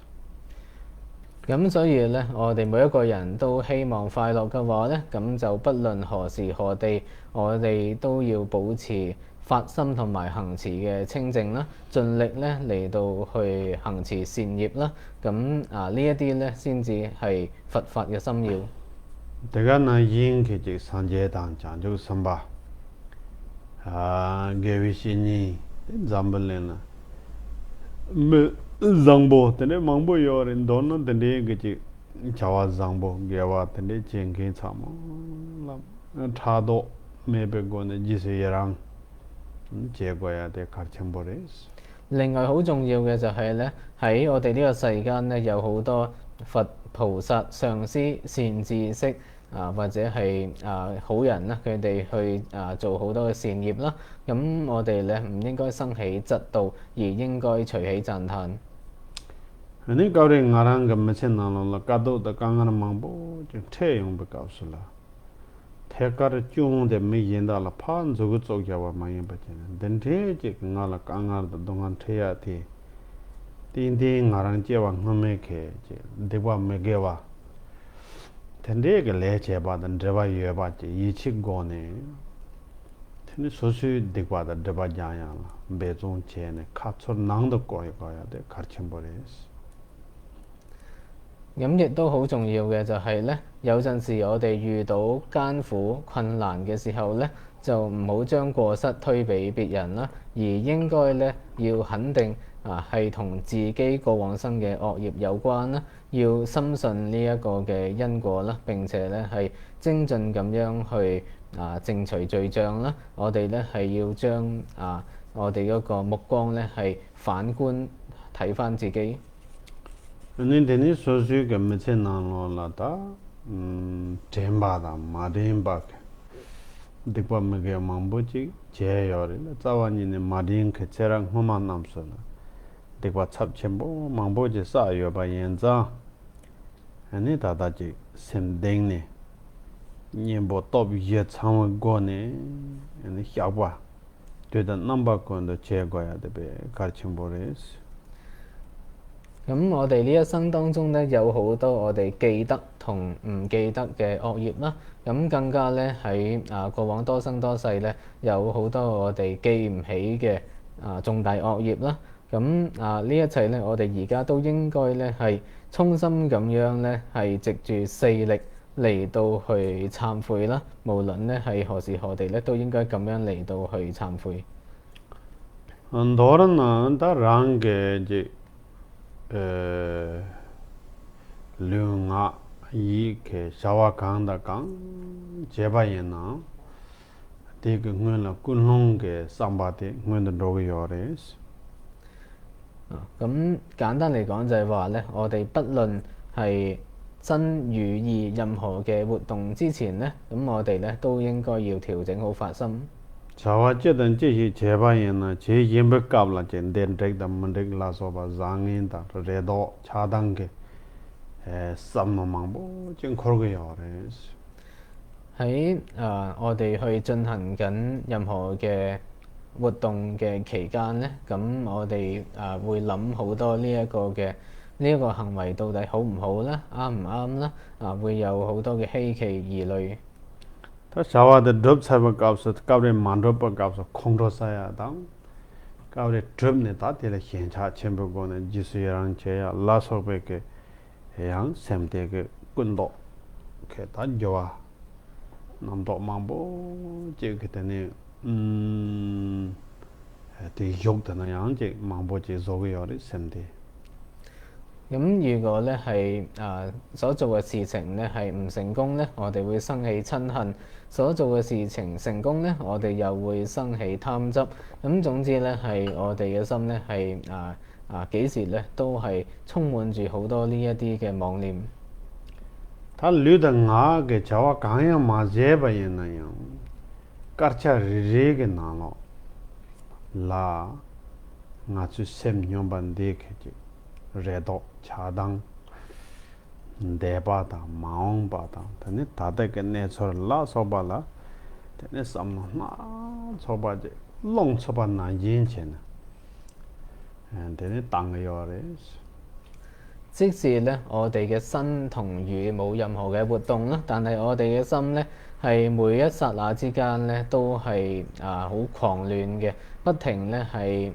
咁所以咧，我哋每一個人都希望快樂嘅話咧，咁就不論何時何地，我哋都要保持發心同埋行持嘅清淨啦，盡力咧嚟到去行持善業啦。咁呢一啲咧先至係佛法嘅心要。내가 나 인기 즉 산재당 장주 선바 개위신이 잠벌레나 뭐 장보 때문에 망보 요ren 돈은 때문에 그지 자와 장보 개와 때문에 쟁개 참어 타도 매백고는 지세랑 제거해야 돼 가르쳐버리스 另外好重要嘅就係咧，喺我哋呢個世間咧，有好多佛菩薩、上師、善知識或者係好人啦，佢哋去做好多嘅善業啦。咁我哋咧唔應該生起嫉妒，而應該隨喜讚歎。아니 가우리 나랑 감메체 나노라 까도다 강하는 망보 좀 태용 버가우슬라 태가를 쭈운데 미인다라 판 저거 쪽이와 많이 받지는 덴데지 나라 강하다 동안 태야티 띵띵 나랑 제와 놈에게 대과 메게와 덴데게 레제바던 드바 예바지 이치고네 근데 소수 대과다 드바자야 배종 제네 카초 낭도 거야 돼 가르쳐 버리스 咁亦都好重要嘅就係咧，有陣時我哋遇到艱苦困難嘅時候咧，就唔好將過失推俾別人啦，而應該咧要肯定係同自己過往生嘅惡業有關啦，要深信呢一個嘅因果啦，並且咧係精進咁樣去淨除罪障啦。我哋咧係要將我哋嗰個目光咧係反觀睇返自己。 근데 소수가 메체 나노라다 템바다 마딘바 디파메게 망보지 제요리 자완이네 마딘 케체랑 호만 남서나 디파 찹쳔보 망보지 사요바 연자 아니 다다지 셈댕네 님보 또비에 참고네 아니 샤바 되다 넘바콘도 제거야 되베 가르침보레스 咁我哋呢一生當中咧，有好多我哋記得同唔記得嘅惡業啦。咁更加咧喺過往多生多世咧，有好多我哋記唔起嘅重大惡業啦。咁呢一切咧，我哋而家都應該咧係衷心咁樣咧係藉住四力嚟到去懺悔啦。無論咧係何時何地咧，都應該咁樣嚟到去懺悔。很多人呢，他讓嘅即 류가 이게 샤와강다 강 제바이나 되게 응원을 꿀롱게 삼바데 응원을 로요레스 咁簡單嚟講就係話咧，我哋不論係真與意任何嘅活動之前咧，咁我哋咧都應該要調整好發心。 자와제든 제시 제바이나 제 임백갑라 젠덴덱다 문덱라 소바 장인다 레도 차단게 쌈마망보 좀 그러게요레스 喺我哋去進行緊任何嘅活動嘅期間咧，咁我哋會諗好多呢一個嘅呢一個行為到底好唔好啦，啱唔啱啦，會有好多嘅希冀疑慮。 다 자와데 드럽 사바 값서 까브레 만드럽 값서 콩도사야 당 까브레 드럽네 다텔레 현차 쳔버고네 지수야랑 제야 라소베게 양 샘데게 꾼도 게다 좋아 남도 망보 제게테네 데 욕드나 양제 망보지 조게요리 샘데 咁如果咧係所做嘅事情咧係唔成功咧，我哋會生起親恨；所做嘅事情成功咧，我哋又會生起貪執。咁總之咧係我哋嘅心咧係幾時咧都係充滿住好多呢一啲嘅妄念。他捋得我嘅자와 강야 마제바이나요 까르차 리게 나로 라 나츠 셈뇽반데케지 레도 차당 데바다 마옹바다 근데 다데게 내서라 소발라 tene samno na choba je long choba na yin chen tene tang yore 即使咧我哋嘅身同語冇任何嘅活動啦，但係我哋嘅心咧係每一剎那之間咧都係好狂亂嘅，不停咧係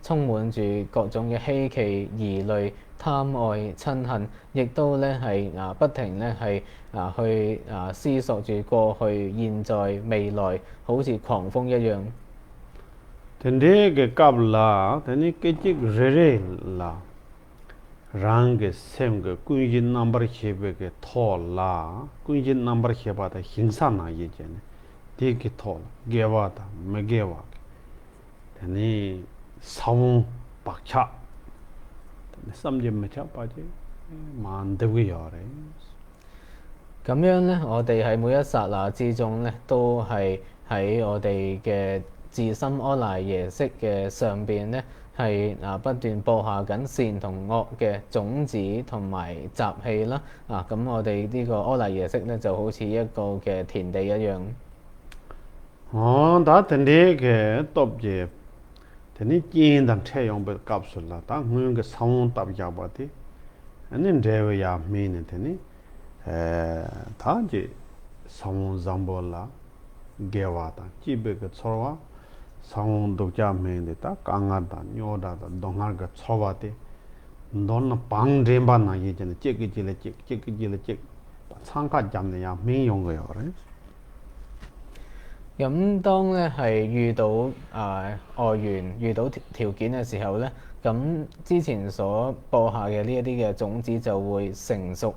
充滿住各種嘅希冀、疑慮、貪愛、親恨，亦都咧係不停咧係去思索住過去、現在、未來，好似狂風一樣。tene ke kab la tene ke chik re la rang ke sem ke kunjin number khebe ke thol la kunjin number kheba da hingsa na ye chen de ke thol gewa da me gewa tene sam bakcha tene samje me cha pa je man de wi yore 咁樣咧，我哋喺每一剎那之中咧，都係喺我哋嘅自心阿賴耶識嘅上邊咧，係不斷播下緊善同惡嘅種子同埋習氣啦。咁我哋呢個阿賴耶識咧，就好似一個嘅田地一樣。打田地嘅揼嘢，田地見得車用被夾實啦，但我用嘅手揼入把啲，你這位也面呢田地。他就上zambo la gewa ta chibe ke chorwa sang dokja me de ta kanga da nyoda da dongar ga chorwa te don pang remba na ye chen che ke jile che changka jam ne ya me yong ge yore 咁當咧係遇到外緣、遇到條件嘅時候咧，咁之前所播下嘅呢一啲嘅種子就會成熟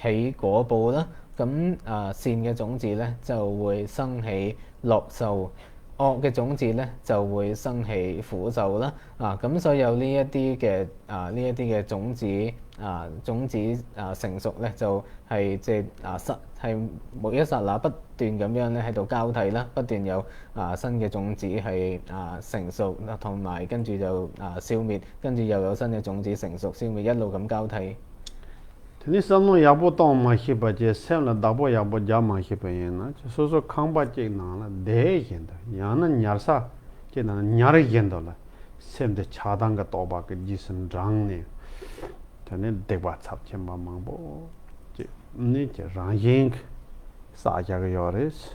起果報啦。咁善嘅種子咧就會生起樂受，惡嘅種子咧就會生起苦受啦。咁所有呢一啲嘅種子成熟咧，就係即係每一剎那不斷咁樣咧喺度交替啦，不斷有新嘅種子係成熟，同埋跟住就消滅，跟住又有新嘅種子成熟消滅，一路咁交替。你三弄也不当嘛去把这三了大波也不加嘛去把人呢，就说康巴这拿了得人的，伢那伢啥，这那伢人的了，sem的恰当个多把个医生长呢，他那得把差钱把忙不，这你这让人啥家个要的是。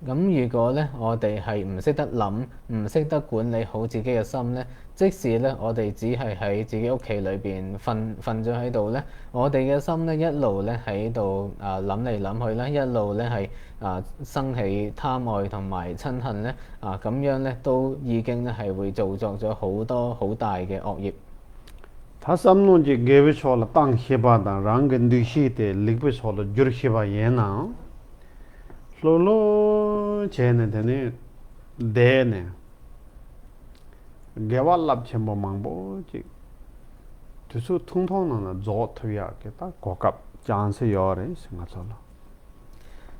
咁如果咧，我哋係唔識得諗，唔識得管理好自己嘅心咧，即使咧我哋只係喺自己屋企裏邊瞓咗喺度咧，我哋嘅心咧一路咧喺度諗嚟諗去咧，一路咧係生起貪愛同埋親恨咧，咁樣咧都已經咧係會造作咗好多好大嘅惡業。他心弄就給不錯了，當希巴的，讓個女婿的力不錯了，就是希巴也呢。lolo chene tene de ne gewa lab chembo mangbo chi tusu thung thong na zo thuya ke ta kokap chance yore singa chola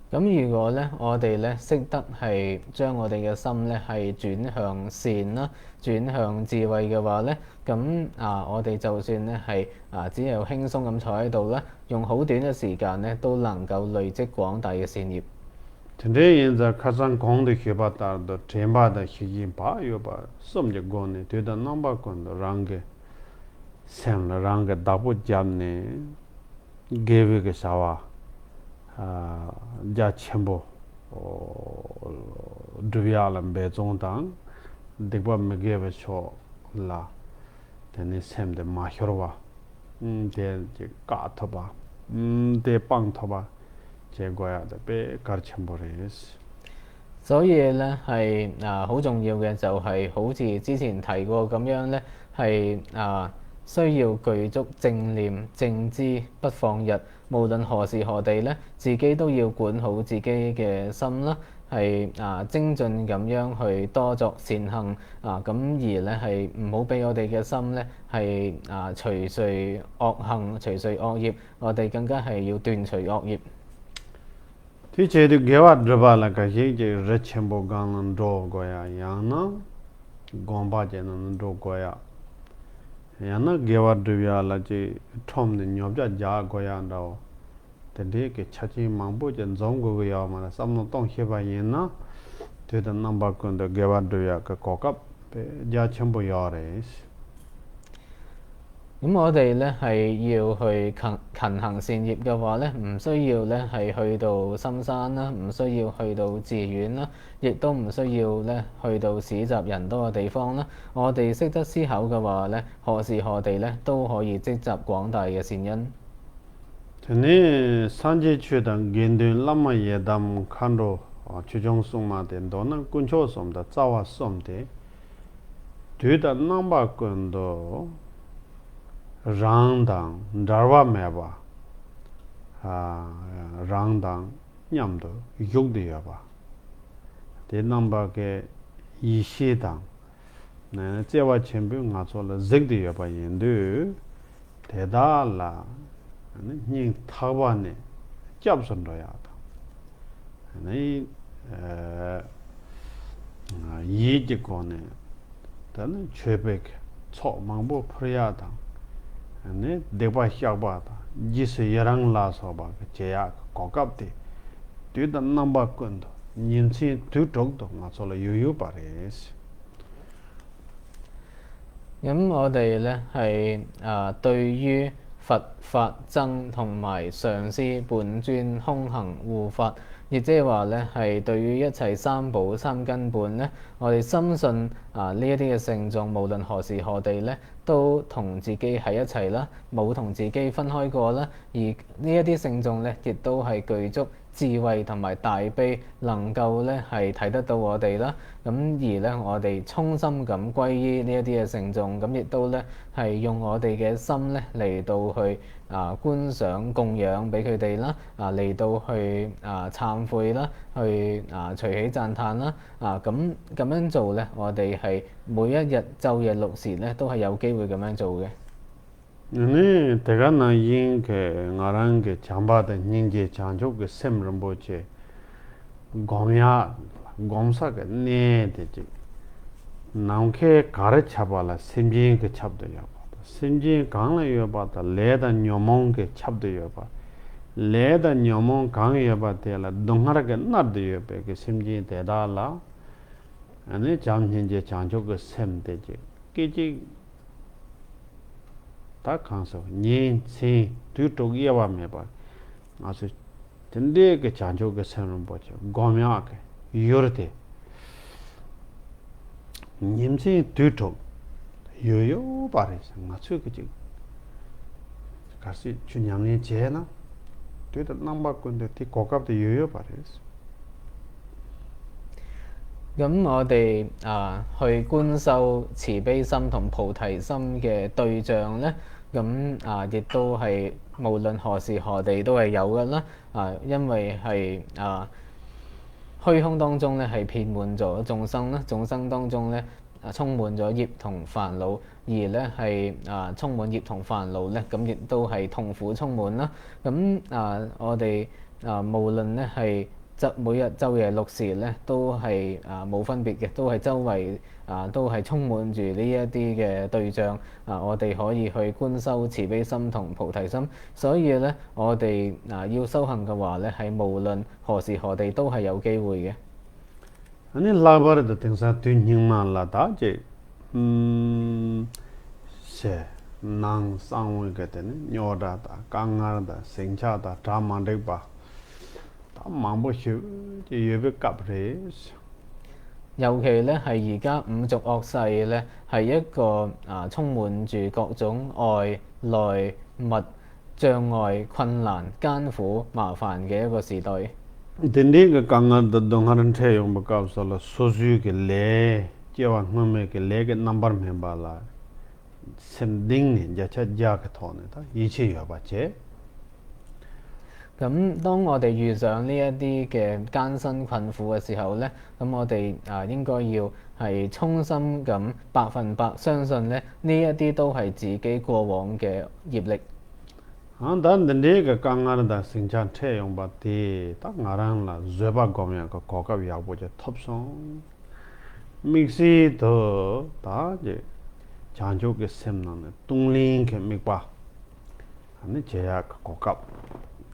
咁如果咧，我哋咧識得係將我哋嘅心咧係轉向善啦，轉向智慧嘅話咧，咁我哋就算咧係只有輕鬆咁坐喺度咧，用好短嘅時間咧，都能夠累積廣大嘅善業。tende yenza khasan gong de kheba tar do temba da khiji ba yo ba somje gon ne de da namba kon do range sem la range da bu jam ne geve ke sawa ja chembo duvya lam be zong dang de ba me geve cho la tene sem de ma hjorwa de ka thoba de pang thoba所以咧係好重要嘅就係好似之前提過咁樣咧，係需要具足正念正知不放逸，無論何時何地咧，自己都要管好自己嘅心啦，係精進咁樣去多作善行咁而咧係唔好俾我哋嘅心咧係隨隨惡行隨隨惡業，我哋更加係要斷除惡業。thì chế được ghé vào draba là cái gì rất chém bộ gan lên đồ goya yana gomba chế lên đồ goya yana ghé vào draba là chế thom nên nhóc ra giá goya đâu 근데 그 차지 망보전 정국이야 말아 삼노 동해바이나 되다 남바군데 개발도야 그 고급 야 전부 야래 咁我哋咧係要去勤行善業嘅話咧，唔需要咧係去到深山啦，唔需要去到寺院啦，亦都唔需要咧去到市集人多嘅地方啦。我哋識得思考嘅話咧，何時何地咧都可以積集廣大嘅善因。 전에 산지추던 겐든 라마 예담 칸로 추종송마된 도는 군초솜다 짜와솜데 뒤다 남바군도 랑당 다와 메바 랑당 냠도 욕되어봐 대남바게 이시당 네 제와 첨부 가서라 적되어봐 인도 대달라 닝 타바네 잡선도야다 네 이지고네 다는 최백 초망보 프리야다 네 대바 샤바다 지스 여랑라서바 제야 고갑데 뒤다 남바건도 인시 두쪽도 맞sol라 유유바레스 咁我哋咧係對於佛法僧同埋上師本尊空行護法，亦即係話咧係對於一切三寶三根本咧，我哋深信呢一啲嘅聖眾，無論何時何地咧，都同自己喺一齊啦，冇同自己分開過啦。而呢一啲聖眾咧，亦都係具足智慧同埋大悲，能夠咧係睇得到我哋啦。咁而咧，我哋衷心咁歸依呢一啲嘅聖眾，咁亦都咧係用我哋嘅心咧嚟到去觀賞供養俾佢哋啦，嚟到去懺悔啦，去隨喜讚歎啦，咁樣做咧，我哋係每一日晝夜六時咧都係有機會咁樣做嘅。 네 내가 나인 그 나랑 그 잠바다 닝제 장족 그 셈름보체 고미야 곰사가 네 되지 나온케 가르쳐봐라 심진 그 찹도요 심진 강나요 봐다 레다 녀몽 그 찹도요 봐 레다 녀몽 강요 봐텔라 동하라게 나도요 그 심진 대달라 아니 잠hin제 장족 그 셈되지 끼지 다 강서 년생 두쪽이와 매봐 아주 근데 그 장족의 선은 보죠 고명하게 요르대 님생 두쪽 요요 바래서 맞추 그지 가시 준양의 제나 되다 남바군데 뒤 고갑도 요요 바래서 咁我哋去觀修慈悲心同菩提心嘅對象咧，咁亦都係無論何時何地都係有嘅啦。因為係虛空當中咧係遍滿咗眾生啦，眾生當中咧充滿咗業同煩惱，而咧係充滿業同煩惱咧，咁亦都係痛苦充滿啦。咁我哋無論咧係每日晝夜六時咧，都係冇分別嘅，都係周圍都係充滿住呢一啲嘅對象。我哋可以去觀修慈悲心同菩提心。所以咧，我哋要修行嘅話咧，係無論何時何地都係有機會嘅。아니 라바르도 등사 튜닝만 라다제 세 낭 상we 같은 녀다다 강하다 생차다 다만데바尤其咧係而家五濁惡世咧，係一個充滿住各種外來物障礙、困難、艱苦、麻煩嘅一個時代。Dindi ke kangar da dongharan the yong ba kaw sala soju ke le jewa ngme ke le ke number me bala sem ding ne ja cha ja ke thone ta yi che yo ba che 咁當我哋遇上呢一啲嘅艱辛困苦嘅時候咧，咁我哋應該要係衷心咁100%相信咧，呢一啲都係自己過往嘅業力。dan dindi ke kangar da singchan the yong ba ti ta ngarang la zeba gomya ko kokab ya bo je thopsong mixi to ta je chanjo ke sem na ne tungling ke mikpa ane je ya kokab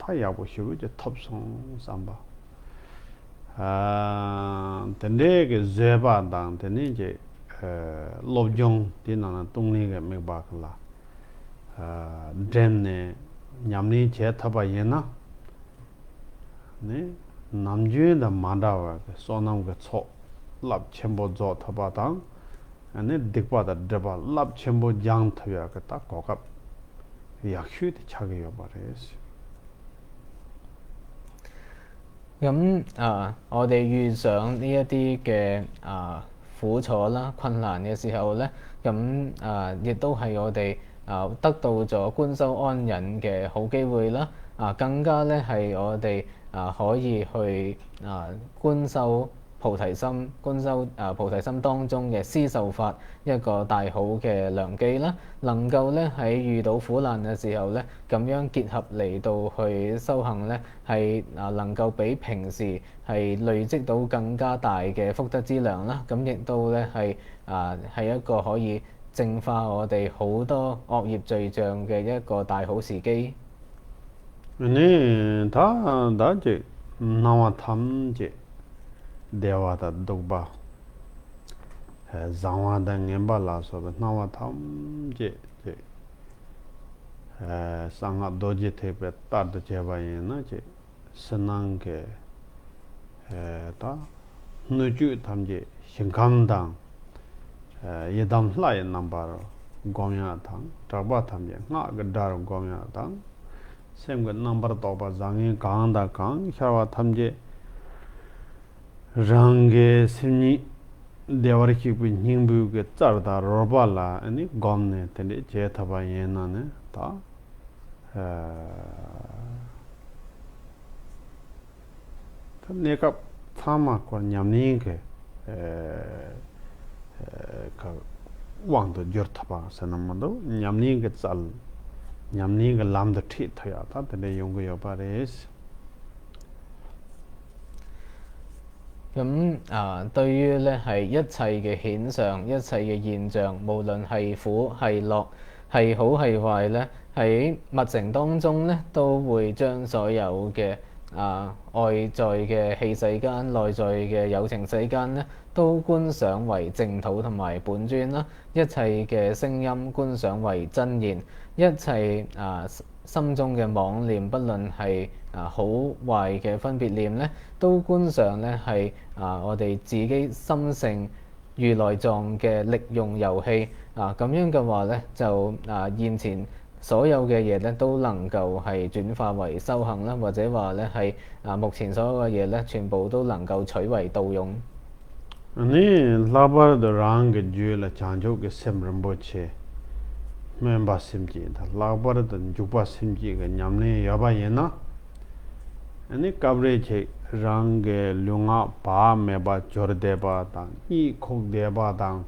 다 야보시고 이제 톱송 삼바 근데 그 제바당 근데 이제 롭종 디나나 동네가 맥바클라 덴네 냠니 제 타바 예나 네 남주에다 만다와 소나무가 랍 쳔보 조 타바당 아니 딕바다 드바 랍 쳔보 장 타야 그다 고갑 약휴디 차게 여바레스 咁我哋遇上呢一啲嘅苦楚啦、困難嘅時候咧，咁亦都係我哋得到咗觀修安忍嘅好機會啦。更加咧係我哋可以去觀修菩提心，觀修菩提心當中嘅施受法一個大好嘅良機啦。能夠咧喺遇到苦難嘅時候咧，咁樣結合嚟到去修行咧，係能夠比平時係累積到更加大嘅福德之糧啦。咁亦都咧係一個可以淨化我哋好多惡業罪障嘅一個大好時機。네, 다제 나와 탐제 대화다 독바 자와다 냠발라서 나와 탐제 상가 도제 테베 따드 제바이나 제 선앙게 다 누주 탐제 신감당 예담 라이 넘버 고미야당 잡바 탐제 나가 다로 고미야당 same number तो बा जांगे कांग दा कांग शावा थमजे रंगे सिनी देवर की भी निंबु के चरदा रोबाला अनि गमने तने जे थबा येना ने ता तने का थामा को न्यामनी के का वांग दो जर थबा सनमदो न्यामनी के चल 냠니 그 람도 티터야 다 근데 용거여 바레스 咁對於咧係一切嘅顯相、一切嘅現象，無論係苦係樂、係好係壞咧，喺密乘當中咧，都會將所有嘅外在嘅器世間、內在嘅有情世間咧，都觀想為淨土同埋本尊啦。一切嘅聲音觀想為真言，一切心中嘅妄念，不論係好壞嘅分別念咧，都觀想咧係我哋自己心性如來藏嘅力用遊戲咁樣嘅話咧，就現前所有嘅嘢咧都能夠係轉化為修行啦，或者話咧係目前所有嘅嘢咧，全部都能夠取為道用。你拉巴的rank就了講究嘅semramboche member simji da拉巴的juba simji嘅냠네 여바 예나 아니 coverage rank lunga ba meba jordeba da i khok deba da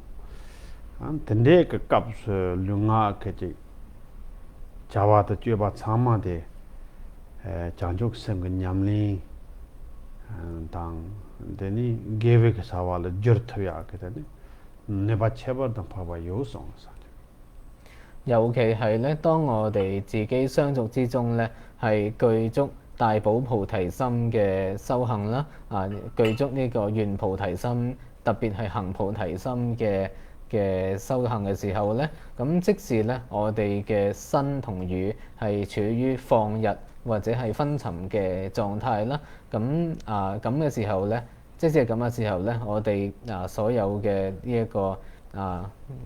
an tende ke kaps lunga ke ji jawa da jeba chama de 장족 sem嘅냠네 당 데니 게베 그 사와를 저트야 그다니 네바 체버던 봐봐 요송사 尤其係咧，當我哋自己相續之中咧，係具足大寶菩提心嘅修行啦，具足呢個願菩提心，特別係行菩提心嘅修行嘅時候咧，咁即使咧我哋嘅身同語係處於放逸或者係昏沉嘅狀態啦，咁嘅時候咧，即使係咁嘅時候咧，我哋所有嘅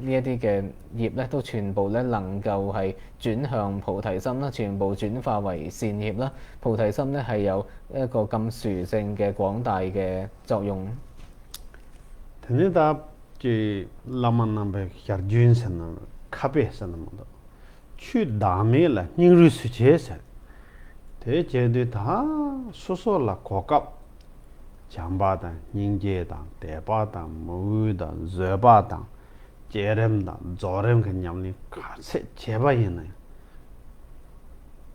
呢一啲嘅業咧，都全部咧能夠係轉向菩提心啦，全部轉化為善業啦。菩提心咧係有一個咁殊勝嘅廣大嘅作用。근데 다 제 라만남베 샤르준스나 카베스나 모두 추 다메라 닝루스제세 대제도 다 소소라 고갑 장바다 닝제다 대바다 무다 저바다 제렘다 조렘 그냥니 같이 제바이네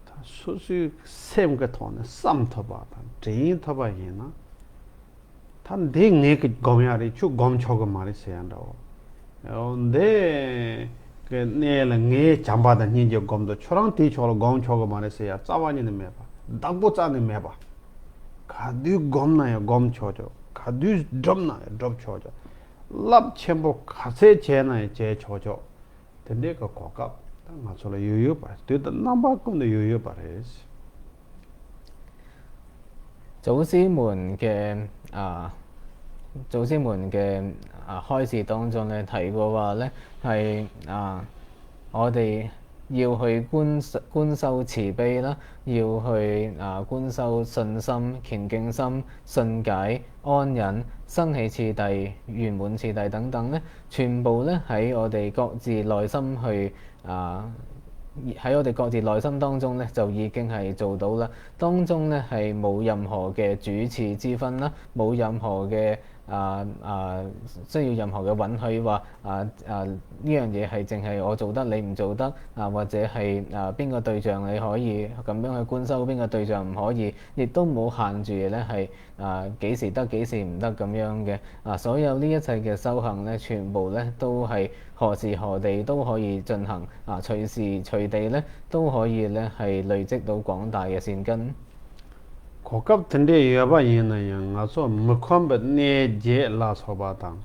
다 소수 셈가 돈에 쌈터바다 제인터바이나 탄 댕네 그 고미아리 추 곰초고 말이세한다고 근데 그 내가 네 잠바다 닌제 곰도 초랑 뒤초로 곰초고 말이세야 짜와니는 매봐 dakbochane meba khadu gomna ya gom chojo khadu drop na drop chojo lab chembo khase chena ya che chojo tende ka kokap ta ngasola yoyo pa te da namba kun de yoyo pa res 祖師們嘅開示當中咧提過話咧係我哋要去觀修慈悲啦，要去觀修信心、虔敬心、信解、安忍、生起次第、圓滿次第等等咧，全部咧喺我哋各自內心去喺我哋各自內心當中咧，就已經係做到啦。當中咧係冇任何嘅主次之分啦，冇任何嘅需要任何嘅允許話呢樣嘢係淨係我做得你唔做得或者係邊個對象你可以咁樣去觀修，邊個對象唔可以，亦都冇限住咧係幾時得幾時唔得咁樣嘅所有呢一切嘅修行咧，全部咧都係何時何地都可以進行隨時隨地咧都可以咧係累積到廣大嘅善根。kokap tende yoba yena ya ngaso mkhombe ne je la soba tang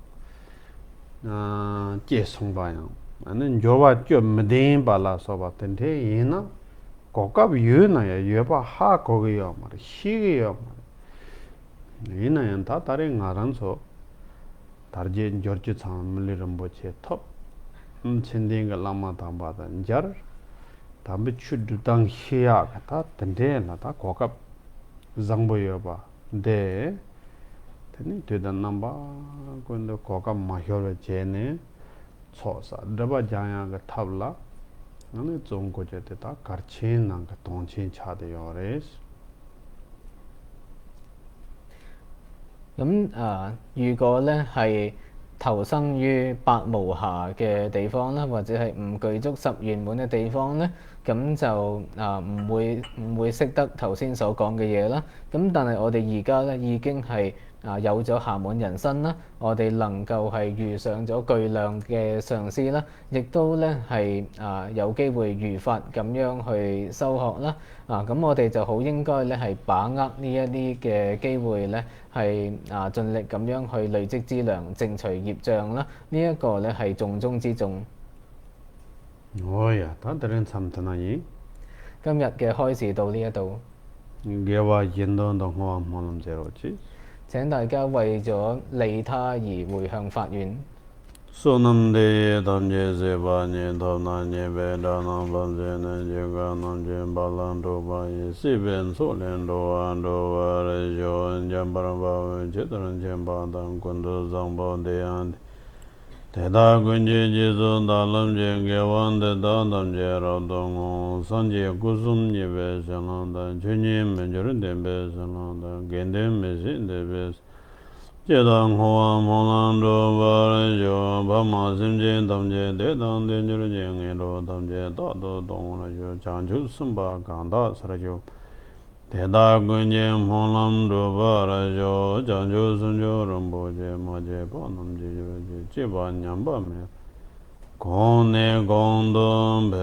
je songba ya ane joba kyo mden ba la soba tende yena kokap yena ya yoba ha ko ge yo ma shi ge yo ma yena ya ta tare ngaran so tarje jorju cham mli rambo che top chinding ga lama ta ba da jar tambe chudu dang hiya ka ta tende na ta kokap zangboyo ba de teni teda namba kondo koka mahyo jene chosa daba jaya ga tabla ane zongko je ta karchin nang ka tongchin cha de yores 咁如果咧係投生於百無暇嘅地方啦，或者係唔具足十圓滿嘅地方咧，咁就唔會識得頭先所講嘅嘢啦。咁但係我哋而家咧已經係有咗暇滿人身啦，我哋能夠係遇上咗巨量嘅上師啦，亦都咧係有機會如法咁樣去修學啦。咁我哋就好應該咧係把握呢一啲嘅機會咧，係盡力咁樣去累積資糧，淨除業障啦。呢一個咧係重中之重。呀，ta daren samtana yi。今日嘅開示到呢一度。gewa yendo dong hoa molam zero chi。請大家為咗利他而回向發願。Sonam de tam je se ba nye tam na nye be da na ban je ne je ga nam je ba lan do ba ye si ben so len do an do wa re jo an jam ba ba je taran chen ba dan kun do zang ba de an te da kun je je so da lam je ge wan de da nam je ra dong o san je ku sum ye be se lan da chu nye men je ren de be se lan da gen de me sin de be 제당 호암 호남도 바르죠 바마 심진 담제 대당 된주르 쟁에로 담제 다도 동원하죠 장주 숨바 강다 사라죠 대다 군제 호남도 바르죠 장주 숨조름 보제 마제 보남제 제반 냠바메 공내 공동 배